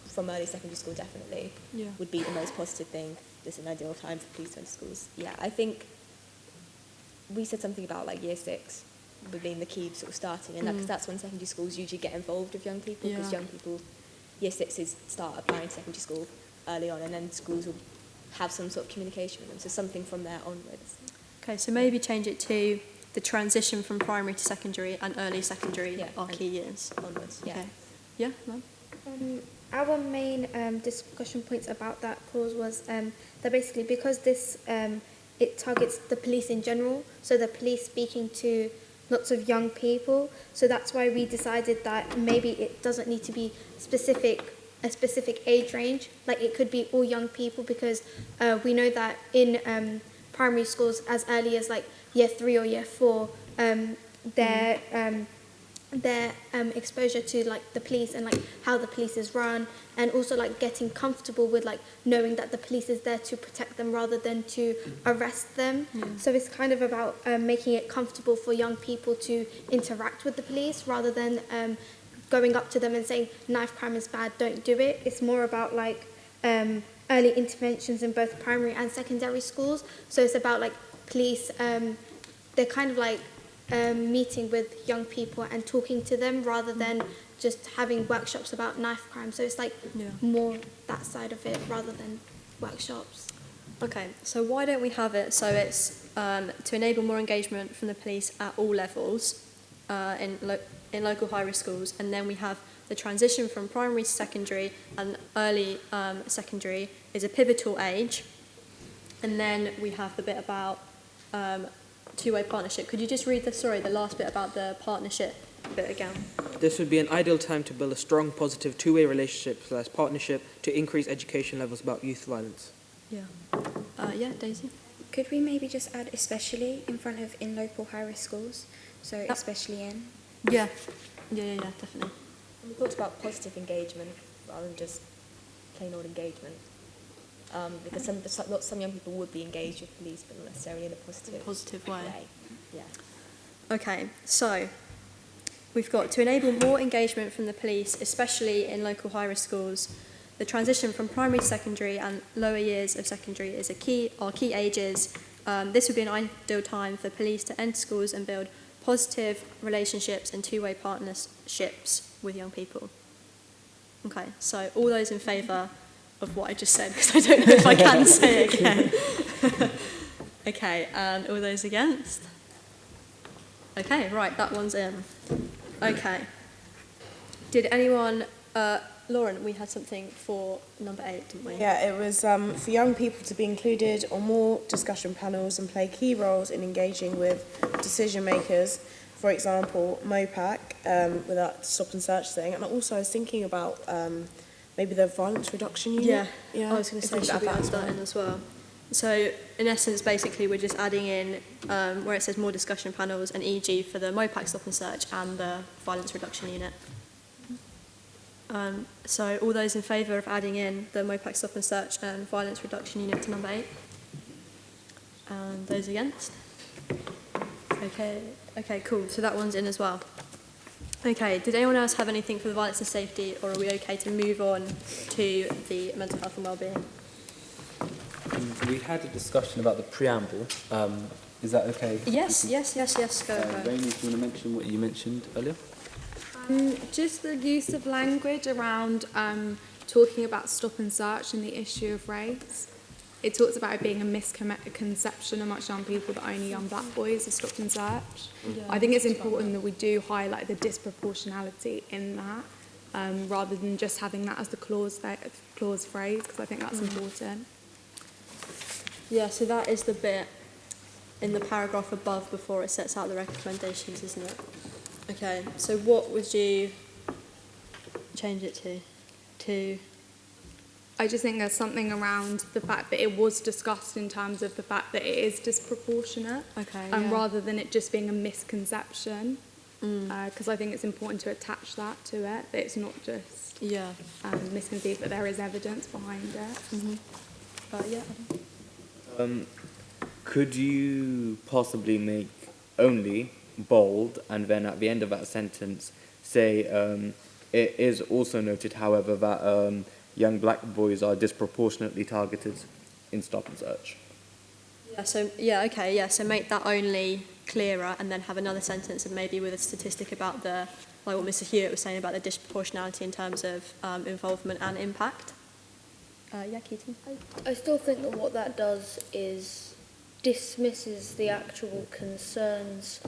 from early secondary school definitely would be the most positive thing. This is an ideal time for police to enter schools. Yeah, I think we said something about like year 6 being the key sort of starting, and because that's when secondary schools usually get involved with young people, because young people, year 6s start applying to secondary school early on, and then schools will have some sort of communication with them, so something from there onwards. Okay, so maybe change it to the transition from primary to secondary and early secondary are key years. Onwards, Okay. Yeah, ma'am? Our main discussion points about that clause was that basically because this it targets the police in general, so the police speaking to lots of young people, so that's why we decided that maybe it doesn't need to be a specific age range, like it could be all young people, because we know that in primary schools as early as like year 3 or year 4, their exposure to like the police and like how the police is run, and also like getting comfortable with like knowing that the police is there to protect them rather than to arrest them. So it's kind of about making it comfortable for young people to interact with the police rather than going up to them and saying knife crime is bad, don't do it. It's more about like early interventions in both primary and secondary schools. So it's about like police, they're kind of like meeting with young people and talking to them rather than just having workshops about knife crime. So it's like more that side of it rather than workshops. Okay, so why don't we have it so it's to enable more engagement from the police at all levels in local high-risk schools, and then we have the transition from primary to secondary, and early secondary is a pivotal age, and then we have the bit about two-way partnership. Could you just read the last bit about the partnership bit again? This would be an ideal time to build a strong, positive two-way relationship/partnership to increase education levels about youth violence. Yeah. Daisy? Could we maybe just add especially in front of in local high-risk schools? So especially in? Yeah, definitely. We talked about positive engagement rather than just plain old engagement. Because some young people would be engaged with police, but not necessarily in a positive way. Yeah. Okay, so we've got to enable more engagement from the police, especially in local high-risk schools. The transition from primary to secondary and lower years of secondary is our key ages. This would be an ideal time for police to enter schools and build positive relationships and two-way partnerships with young people. Okay, so all those in favour of what I just said, because I don't know if I can say it again. Okay, and all those against? Okay, right, that one's in. Okay, Did anyone, Lauren, we had something for number 8, didn't we? Yeah, it was for young people to be included on more discussion panels and play key roles in engaging with decision makers. For example, MOPAC, with that stop and search thing. And also I was thinking about maybe the violence reduction unit. Yeah, I was going to say, should we add that in as well? So, in essence, basically, we're just adding in where it says more discussion panels and EG for the MOPAC stop and search and the violence reduction unit. So, all those in favour of adding in the MOPAC stop and search and violence reduction unit to number 8? And those against? Okay, cool. So that one's in as well. Okay, did anyone else have anything for the violence and safety, or are we okay to move on to the mental health and wellbeing? We had a discussion about the preamble. Is that okay? Yes, go ahead. Rainy, do you want to mention what you mentioned earlier? Just the use of language around talking about stop and search and the issue of race. It talks about it being a misconception amongst young people that only young black boys are stopped and searched. Yeah. I think it's important that we do highlight the disproportionality in that, rather than just having that as the clause phrase, because I think that's important. Yeah, so that is the bit in the paragraph above before it sets out the recommendations, isn't it? Okay, so what would you change it to? I just think there's something around the fact that it was discussed in terms of the fact that it is disproportionate, rather than it just being a misconception, because I think it's important to attach that to it, that it's not just misconceived, but there is evidence behind it. Could you possibly make only bold and then at the end of that sentence say it is also noted, however, that young black boys are disproportionately targeted in stop and search? So make that only clearer and then have another sentence and maybe with a statistic about like what Mr. Hewitt was saying about the disproportionality in terms of involvement and impact. Keaton? I still think that what that does is dismisses the actual concerns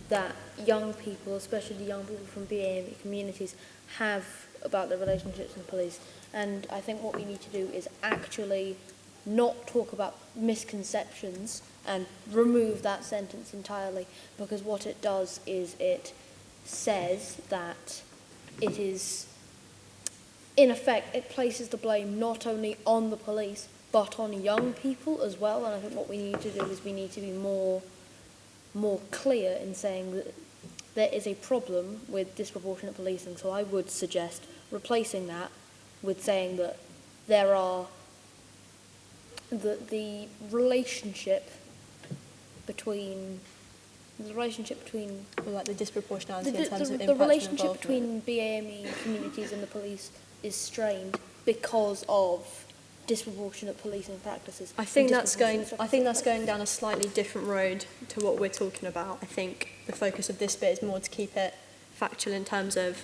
that young people, especially young people from BAME communities, have about their relationships with police. And I think what we need to do is actually not talk about misconceptions and remove that sentence entirely, because what it does is it says that it is, in effect, it places the blame not only on the police but on young people as well. And I think what we need to do is we need to be more clear in saying that there is a problem with disproportionate policing. So I would suggest replacing that with saying that there are the relationship between like the disproportionality in terms of impact the relationship and between BAME communities and the police is strained because of disproportionate policing practices. I think that's going down a slightly different road to what we're talking about. I think the focus of this bit is more to keep it factual in terms of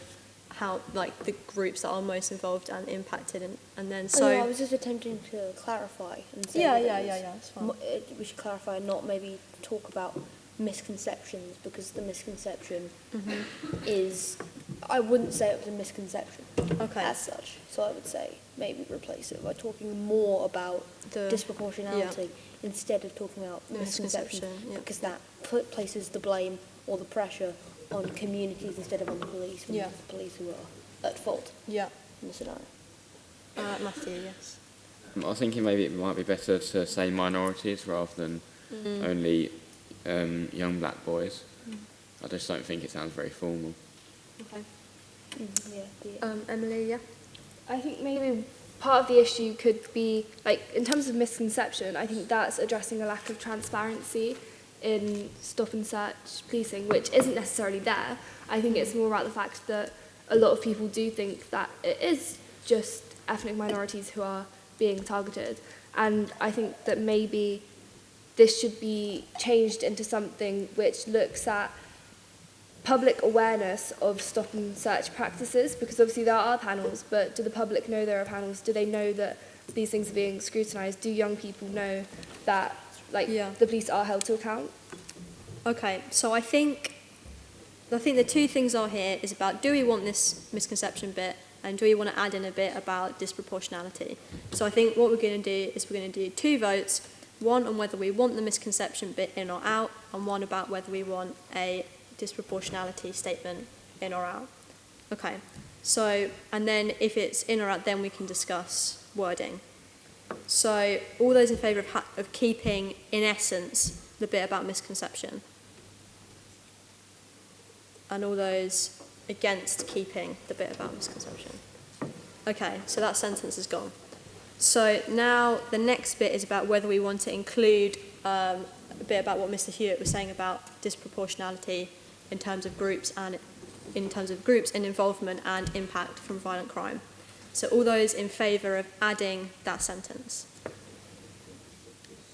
how, like, the groups that are most involved and impacted, and then so. I was just attempting to clarify and say. That's fine. We should clarify, not maybe talk about misconceptions, because the misconception is, I wouldn't say it was a misconception as such. So I would say maybe replace it by talking more about the disproportionality instead of talking about misconception, because that places the blame or the pressure on communities instead of on the police, when it's the police who are at fault in the scenario. Matthew, yes. I was thinking maybe it might be better to say minorities rather than only young black boys. I just don't think it sounds very formal. Okay. Emily, I think maybe part of the issue could be, like, in terms of misconception, I think that's addressing a lack of transparency in stop and search policing, which isn't necessarily there. I think it's more about the fact that a lot of people do think that it is just ethnic minorities who are being targeted. And I think that maybe this should be changed into something which looks at public awareness of stop and search practices, because obviously there are panels, but do the public know there are panels? Do they know that these things are being scrutinised? Do young people know that the police are held to account? Okay, so I think I think the two things are here is about, do we want this misconception bit, and do we want to add in a bit about disproportionality? So I think what we're going to do is we're going to do 2 votes, one on whether we want the misconception bit in or out, and one about whether we want a disproportionality statement in or out. Okay, so, and then if it's in or out, then we can discuss wording. So all those in favour of keeping, in essence, the bit about misconception? And all those against keeping the bit about misconception? Okay, so that sentence is gone. So now the next bit is about whether we want to include a bit about what Mr. Hewitt was saying about disproportionality in terms of groups and involvement and impact from violent crime. So all those in favour of adding that sentence?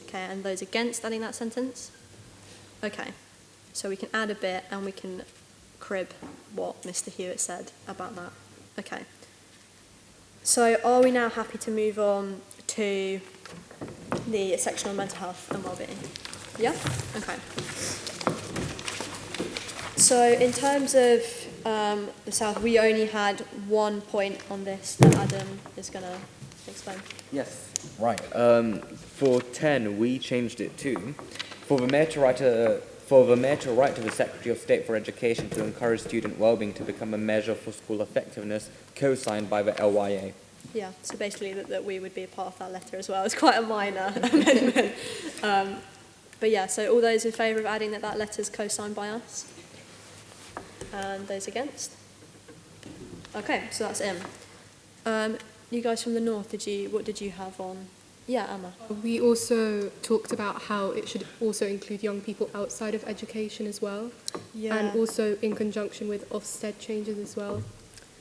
Okay, and those against adding that sentence? Okay, so we can add a bit and we can crib what Mr. Hewitt said about that. Okay. So are we now happy to move on to the section on mental health and wellbeing? Yeah? Okay. So in terms of the South, we only had 1 point on this that Adam is going to explain. Yes. Right. For 10, we changed it to, for the mayor to write to the Secretary of State for Education to encourage student wellbeing to become a measure for school effectiveness, co-signed by the LYA. Yeah, so basically that we would be a part of that letter as well. It's quite a minor amendment. But yeah, so all those in favour of adding that letter's co-signed by us? And those against? Okay, so that's in. You guys from the north, what did you have on? Yeah, Emma. We also talked about how it should also include young people outside of education as well. Yeah. And also in conjunction with Ofsted changes as well,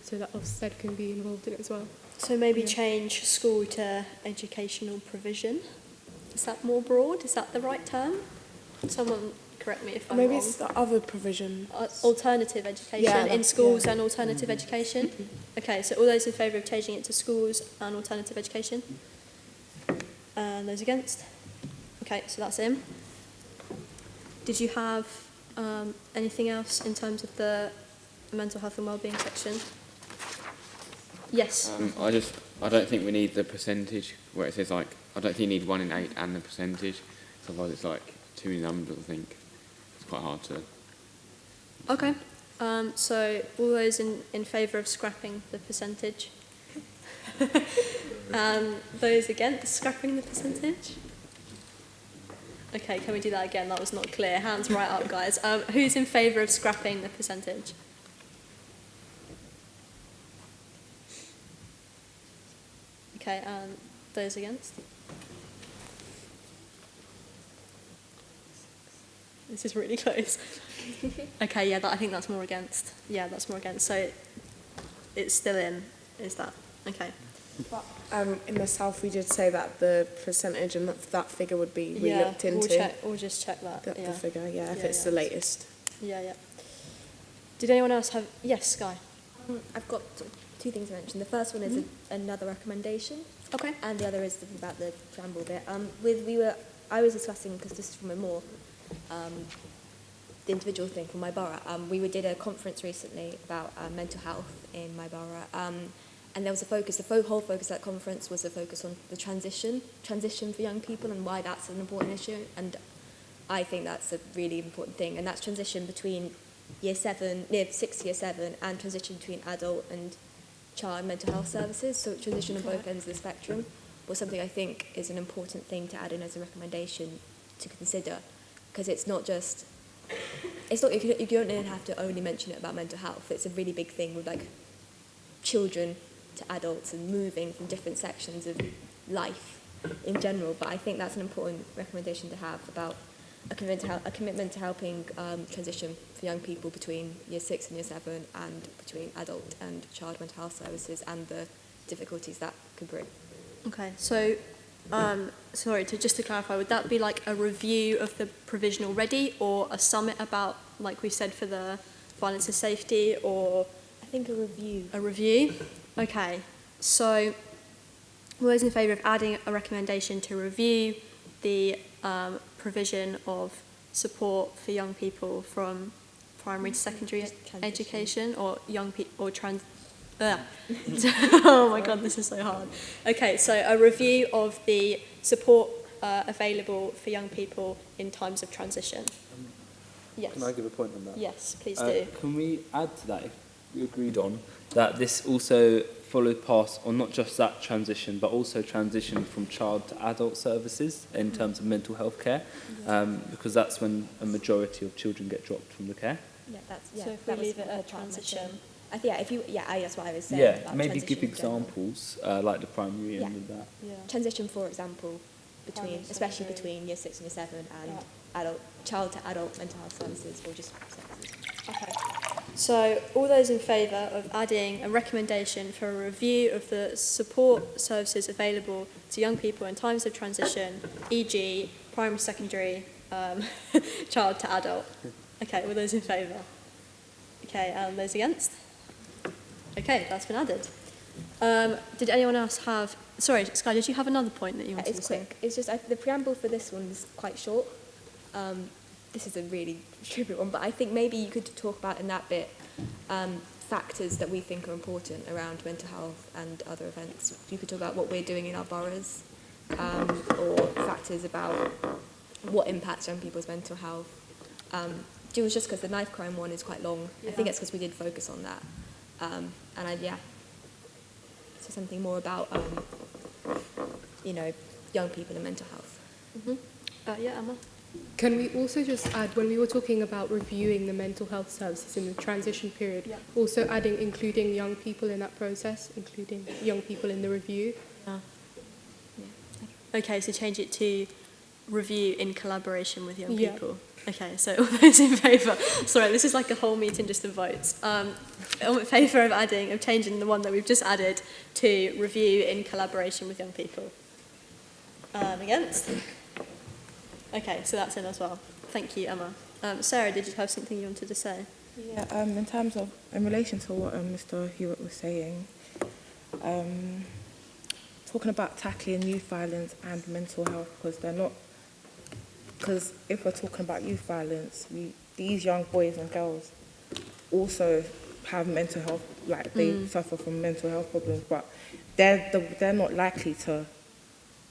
so that Ofsted can be involved in it as well. So maybe change school to educational provision. Is that more broad? Is that the right term? Someone correct me if I'm Maybe wrong. it's the other provision. Alternative education Yeah, in schools yeah. and alternative education. Okay, so all those in favour of changing it to schools and alternative education? And those against? Okay, so that's in. Did you have anything else in terms of the mental health and wellbeing section? Yes. I don't think we need the percentage where it says like, I don't think you need 1 in 8 and the percentage. Otherwise it's like too many numbers, I think. It's quite hard to... Okay. So all those in favour of scrapping the percentage? Those against scrapping the percentage? Okay, can we do that again? That was not clear. Hands right up, guys. Who's in favour of scrapping the percentage? Okay, and those against? This is really close. Okay, yeah, I think that's more against. Yeah, that's more against. So it's still in, is that? Okay. But in the south, we did say that the percentage and that figure would be re-looked into. We'll just check that. The figure, if Yeah, it's the latest. Yeah. Did anyone else have... Yes, Sky. I've got 2 things to mention. The first one is another recommendation. Okay. And the other is about the preamble bit. I was discussing, because this is from a more the individual thing from my borough. We did a conference recently about mental health in my borough. And there was a focus, the whole focus of that conference was a focus on the transition for young people and why that's an important issue. And I think that's a really important thing. And that's transition between year 6 to year 7, and transition between adult and child mental health services. So transition on both ends of the spectrum was something I think is an important thing to add in as a recommendation to consider. Because it's not, you don't even have to only mention it about mental health. It's a really big thing with like children to adults and moving from different sections of life in general. But I think that's an important recommendation to have about a commitment to helping transition for young people between year 6 and year 7, and between adult and child mental health services and the difficulties that could bring. Okay, so just to clarify, would that be like a review of the provision already, or a summit about, like we said, for the violence and safety, or... I think a review. A review? Okay, so all those in favour of adding a recommendation to review the provision of support for young people from primary to secondary education, or young people, or oh my god, this is so hard. Okay, so a review of the support available for young people in times of transition. Yes. Can I give a point on that? Yes, please do. Can we add to that, if we agreed on, that this also followed past on not just that transition, but also transition from child to adult services in terms of mental health care, because that's when a majority of children get dropped from the care. Yeah, that's So if we leave it at transition. I think, that's what I was saying. Yeah, about maybe transition give in general. examples, like the primary end of that. Yeah. Transition, for example, especially between year 6 and year 7 and child to adult mental health services, or just services. Okay. So all those in favour of adding a recommendation for a review of the support services available to young people in times of transition, e.g. primary, secondary, child to adult. Okay, all those in favour? Okay, those against? Okay, that's been added. Did anyone else have... Sorry, Sky, did you have another point that you wanted to say? It's quick. It's just the preamble for this one is quite short. This is a really stupid one, but I think maybe you could talk about in that bit factors that we think are important around mental health and other events. You could talk about what we're doing in our boroughs, or factors about what impacts young people's mental health. It was just because the knife crime one is quite long. I think it's because we did focus on that. So something more about, young people and mental health. Yeah, Emma? Can we also just add, when we were talking about reviewing the mental health services in the transition period, also adding including young people in that process, including young people in the review? Okay, so change it to review in collaboration with young Yeah. people. Okay, so all those in favour. Sorry, this is like a whole meeting just of votes. All in favour of changing the one that we've just added to review in collaboration with young people. Against? Okay, so that's in as well. Thank you, Emma. Sarah, did you have something you wanted to say? Yeah, in relation to what Mr. Hewitt was saying, talking about tackling youth violence and mental health, because if we're talking about youth violence, these young boys and girls also have mental health, like they suffer from mental health problems, but they're not likely to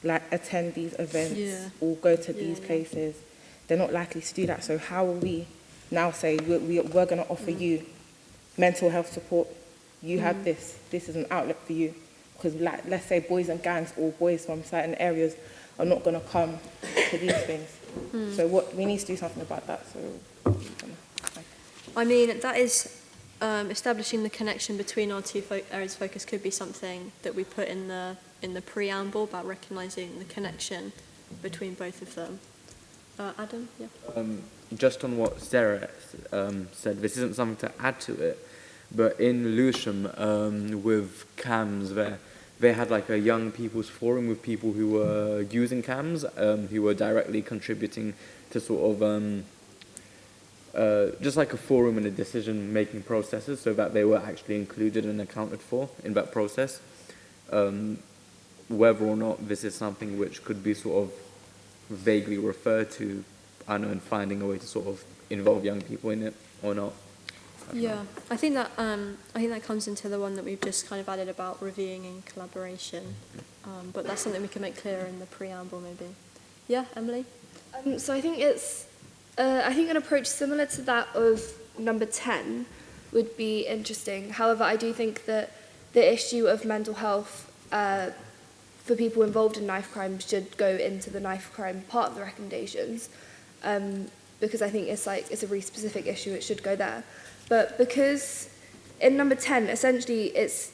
attend these events or go to these places. They're not likely to do that. So how will we now say we're going to offer you mental health support? You have this. This is an outlet for you. Because let's say boys and gangs or boys from certain areas are not going to come to these things. So we need to do something about that. So, I mean, that is establishing the connection between our two areas of focus could be something that we put in the preamble about recognising the connection between both of them. Adam, yeah. Just on what Sarah said, this isn't something to add to it, but in Lewisham, with CAMS, they had like a young people's forum with people who were using CAMS, who were directly contributing to sort of just like a forum and a decision-making processes, so that they were actually included and accounted for in that process. Whether or not this is something which could be sort of vaguely referred to, I don't know, and finding a way to sort of involve young people in it or not. Yeah, I think that comes into the one that we've just kind of added about reviewing in collaboration, but that's something we can make clearer in the preamble maybe. Yeah, Emily? So I think an approach similar to that of number 10 would be interesting. However, I do think that the issue of mental health for people involved in knife crime should go into the knife crime part of the recommendations, because I think it's a really specific issue, it should go there. But because in number 10, essentially it's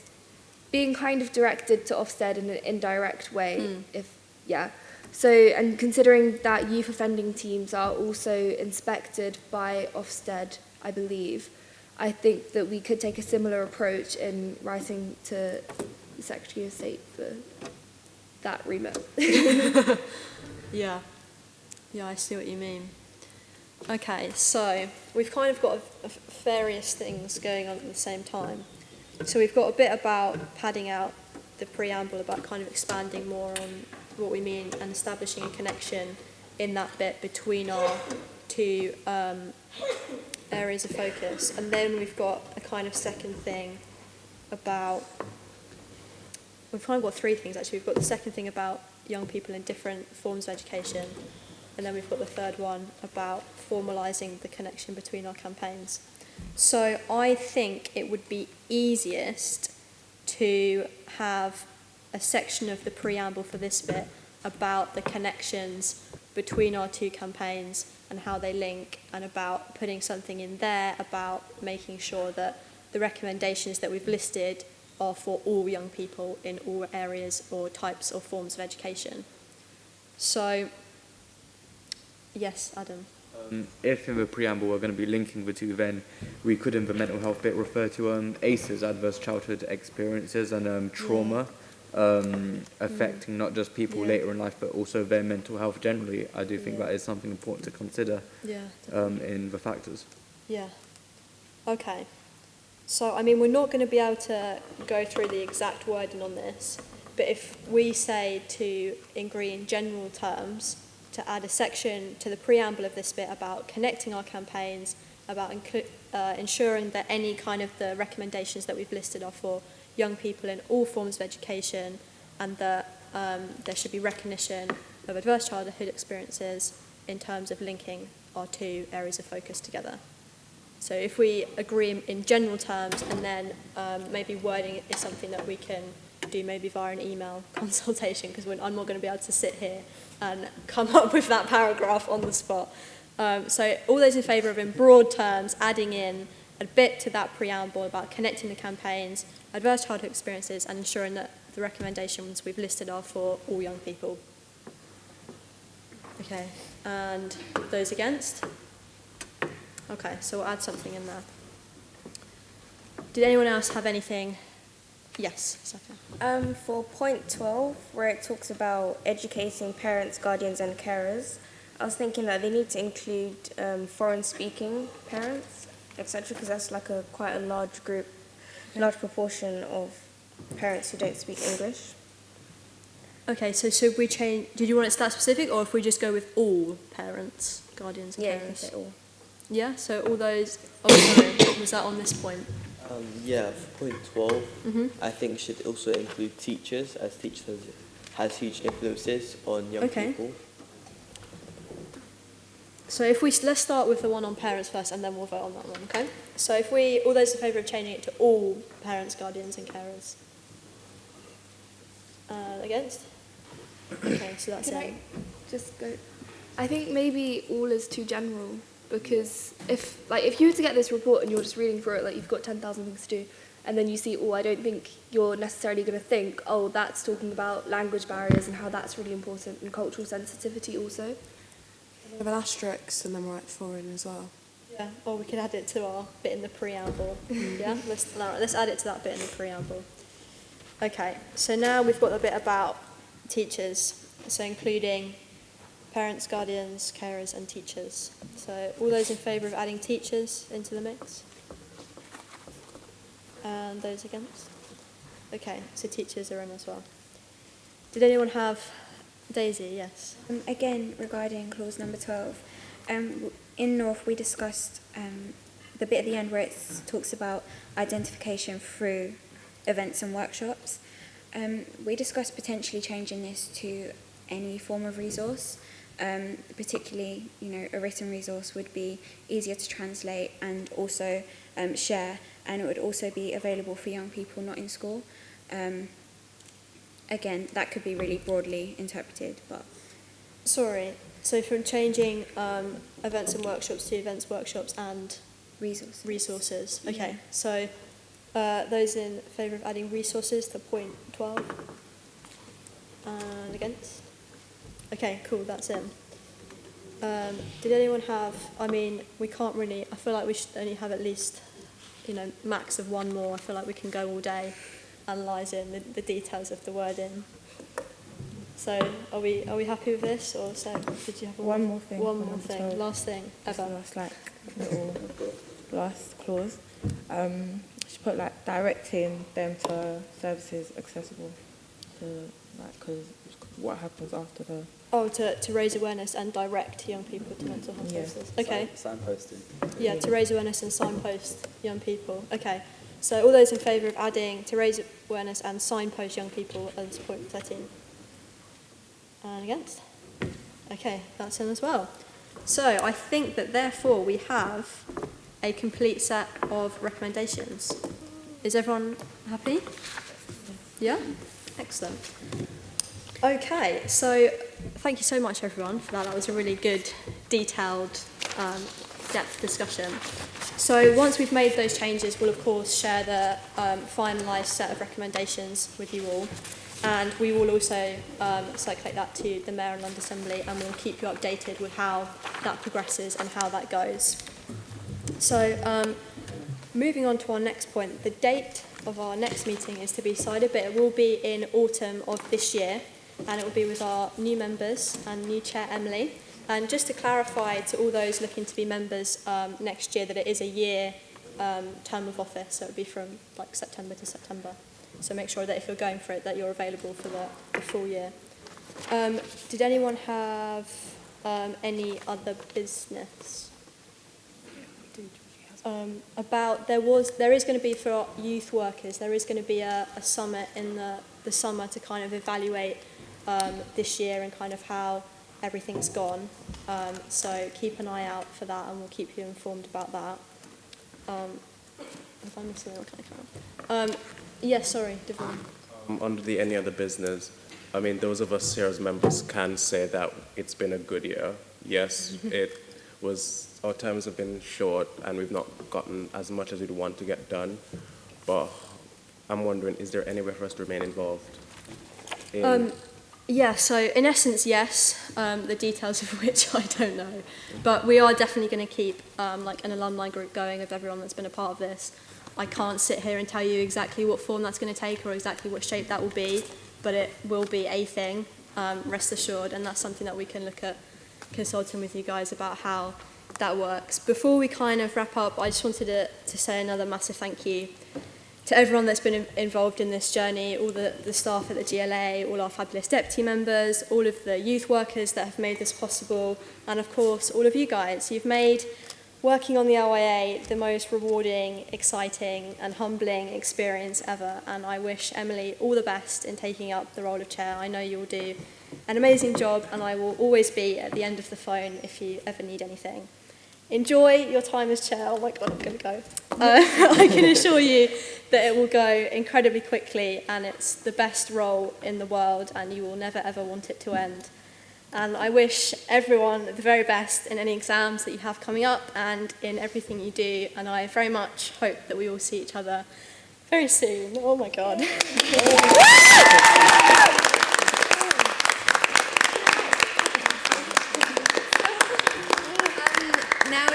being kind of directed to Ofsted in an indirect way, So, and considering that youth offending teams are also inspected by Ofsted, I believe, I think that we could take a similar approach in writing to the Secretary of State for that remit. Yeah, I see what you mean. Okay, so we've kind of got various things going on at the same time. So we've got a bit about padding out the preamble, about kind of expanding more on what we mean and establishing a connection in that bit between our two areas of focus, and then we've got a kind of second thing about, we've kind of got three things actually. We've got the second thing about young people in different forms of education, and then we've got the third one about formalising the connection between our campaigns. So I think it would be easiest to have a section of the preamble for this bit about the connections between our two campaigns and how they link, and about putting something in there about making sure that the recommendations that we've listed are for all young people in all areas or types or forms of education. So, yes, Adam. If in the preamble we're going to be linking the two, then we could in the mental health bit refer to ACEs, adverse childhood experiences, and trauma affecting not just people later in life but also their mental health generally. I do think that is something important to consider in the factors. Yeah. Okay. So, I mean, we're not going to be able to go through the exact wording on this, but if we say to agree in general terms to add a section to the preamble of this bit about connecting our campaigns, about ensuring that any kind of the recommendations that we've listed are for young people in all forms of education, and that there should be recognition of adverse childhood experiences in terms of linking our two areas of focus together. So if we agree in general terms, and then maybe wording is something that we can do maybe via an email consultation, because I'm not going to be able to sit here and come up with that paragraph on the spot. So all those in favour of, in broad terms, adding in a bit to that preamble about connecting the campaigns, adverse childhood experiences, and ensuring that the recommendations we've listed are for all young people. Okay, and those against? Okay, so we'll add something in there. Did anyone else have anything? Yes, Safia. For point 12, where it talks about educating parents, guardians and carers, I was thinking that they need to include foreign-speaking parents, etc., because that's like quite a large group, large proportion of parents who don't speak English. Okay, so should we change, did you want it that specific, or if we just go with all parents, guardians and carers? Yeah, you can say all. Yeah, so all those, oh sorry, was that on this point? Yeah, for point 12, I think should also include teachers, as teachers has huge influences on young people. So if let's start with the one on parents first, and then we'll vote on that one, okay? So if all those in favour of changing it to all parents, guardians and carers? Against? Okay, so that's Can it. I just go? I think maybe all is too general, because if you were to get this report and you're just reading through it, like you've got 10,000 things to do, and then you see, I don't think you're necessarily going to think, that's talking about language barriers and how that's really important, and cultural sensitivity also. With an asterisk and then write foreign as well. Yeah, or we could add it to our bit in the preamble. Yeah, let's add it to that bit in the preamble. Okay, so now we've got the bit about teachers, so including parents, guardians, carers and teachers. So all those in favour of adding teachers into the mix? And those against? Okay, so teachers are in as well. Did anyone have... Daisy, yes. Again, regarding clause number 12, in North we discussed the bit at the end where it talks about identification through events and workshops. We discussed potentially changing this to any form of resource, particularly, a written resource would be easier to translate and also share, and it would also be available for young people not in school. Again, that could be really broadly interpreted, but... Sorry, so from changing events and workshops to events, workshops and... Resources. Okay, yeah. So those in favour of adding resources to point 12? And against? Okay, cool, that's in. Did anyone have... we can't really... I feel like we should only have at least, max of one more. I feel like we can go all day analysing the details of the wording. So are we happy with this, or so did you have one more thing? One more thing, last thing ever. Last little last clause. Should put directing them to services accessible to Like, because what happens after the... Oh, to raise awareness and direct young people to mental health services. Okay. Signposting. Yeah, to raise awareness and signpost young people. Okay. So all those in favour of adding to raise awareness and signpost young people as point 13? And against? Okay, that's in as well. So I think that therefore we have a complete set of recommendations. Is everyone happy? Yeah? Excellent. Okay, so thank you so much everyone for that. That was a really good, detailed, depth discussion. So once we've made those changes, we'll of course share the finalised set of recommendations with you all. And we will also circulate that to the Mayor and London Assembly, and we'll keep you updated with how that progresses and how that goes. So moving on to our next point, the date of our next meeting is to be decided, but it will be in autumn of this year, and it will be with our new members and new chair, Emily. And just to clarify to all those looking to be members next year that it is a year term of office, so it will be from like September to September. So make sure that if you're going for it, that you're available for the full year. Did anyone have any other business? There is going to be for our youth workers, there is going to be a summit in the summer to kind of evaluate this year and kind of how everything's gone. So keep an eye out for that, and we'll keep you informed about that. If I'm missing anything, yes, sorry, Devon. Under the any other business, I mean, those of us here as members can say that it's been a good year. Yes, it was, our terms have been short and we've not gotten as much as we'd want to get done. But I'm wondering, is there any way for us to remain involved? Yeah, so in essence, yes, the details of which I don't know. But we are definitely going to keep like an alumni group going of everyone that's been a part of this. I can't sit here and tell you exactly what form that's going to take or exactly what shape that will be, but it will be a thing, rest assured, and that's something that we can look at consulting with you guys about how that works. Before we kind of wrap up, I just wanted to say another massive thank you to everyone that's been involved in this journey, all the staff at the GLA, all our fabulous deputy members, all of the youth workers that have made this possible, and of course all of you guys. You've made working on the LIA the most rewarding, exciting and humbling experience ever, and I wish Emily all the best in taking up the role of chair. I know you'll do an amazing job, and I will always be at the end of the phone if you ever need anything. Enjoy your time as chair. Oh my God, I'm going to go. I can assure you that it will go incredibly quickly, and it's the best role in the world, and you will never ever want it to end. And I wish everyone the very best in any exams that you have coming up and in everything you do, and I very much hope that we will see each other very soon. Oh my God. Now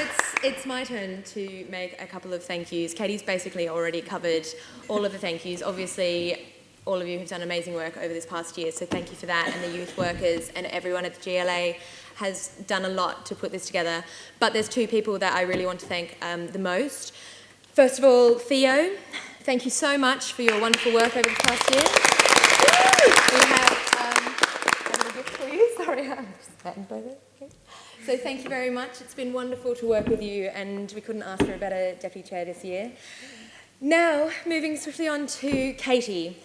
it's my turn to make a couple of thank yous. Katie's basically already covered all of the thank yous. Obviously, all of you have done amazing work over this past year, so thank you for that. And the youth workers and everyone at the GLA has done a lot to put this together. But there's two people that I really want to thank the most. First of all, Theo, thank you so much for your wonderful work over the past year. We have a little gift for you. Sorry, I'm just threatened by that. Okay. So thank you very much. It's been wonderful to work with you, and we couldn't ask for a better deputy chair this year. Now, moving swiftly on to Katie.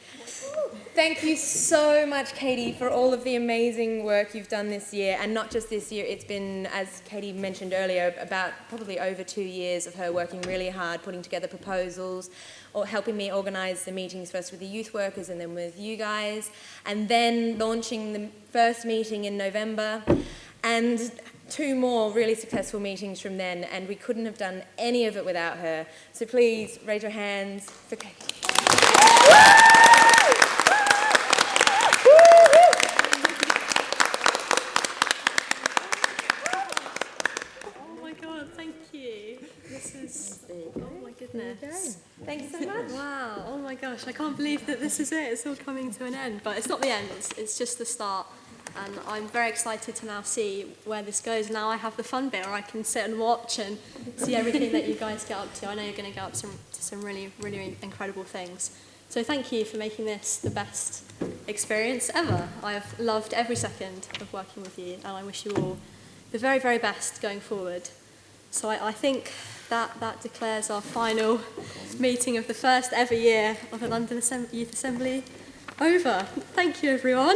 Thank you so much, Katie, for all of the amazing work you've done this year, and not just this year. It's been, as Katie mentioned earlier, about probably over 2 years of her working really hard, putting together proposals, or helping me organise the meetings first with the youth workers and then with you guys, and then launching the first meeting in November, and 2 more really successful meetings from then, and we couldn't have done any of it without her. So please raise your hands for Katie. Oh my God, thank you. This is, oh my goodness. Thanks so much. Wow, oh my gosh, I can't believe that this is it. It's all coming to an end, but it's not the end, it's just the start. And I'm very excited to now see where this goes. Now I have the fun bit where I can sit and watch and see everything that you guys get up to. I know you're going to get up to some really, really incredible things. So thank you for making this the best experience ever. I have loved every second of working with you, and I wish you all the very, very best going forward. So I think that declares our final meeting of the first ever year of the London Youth Assembly over. Thank you, everyone.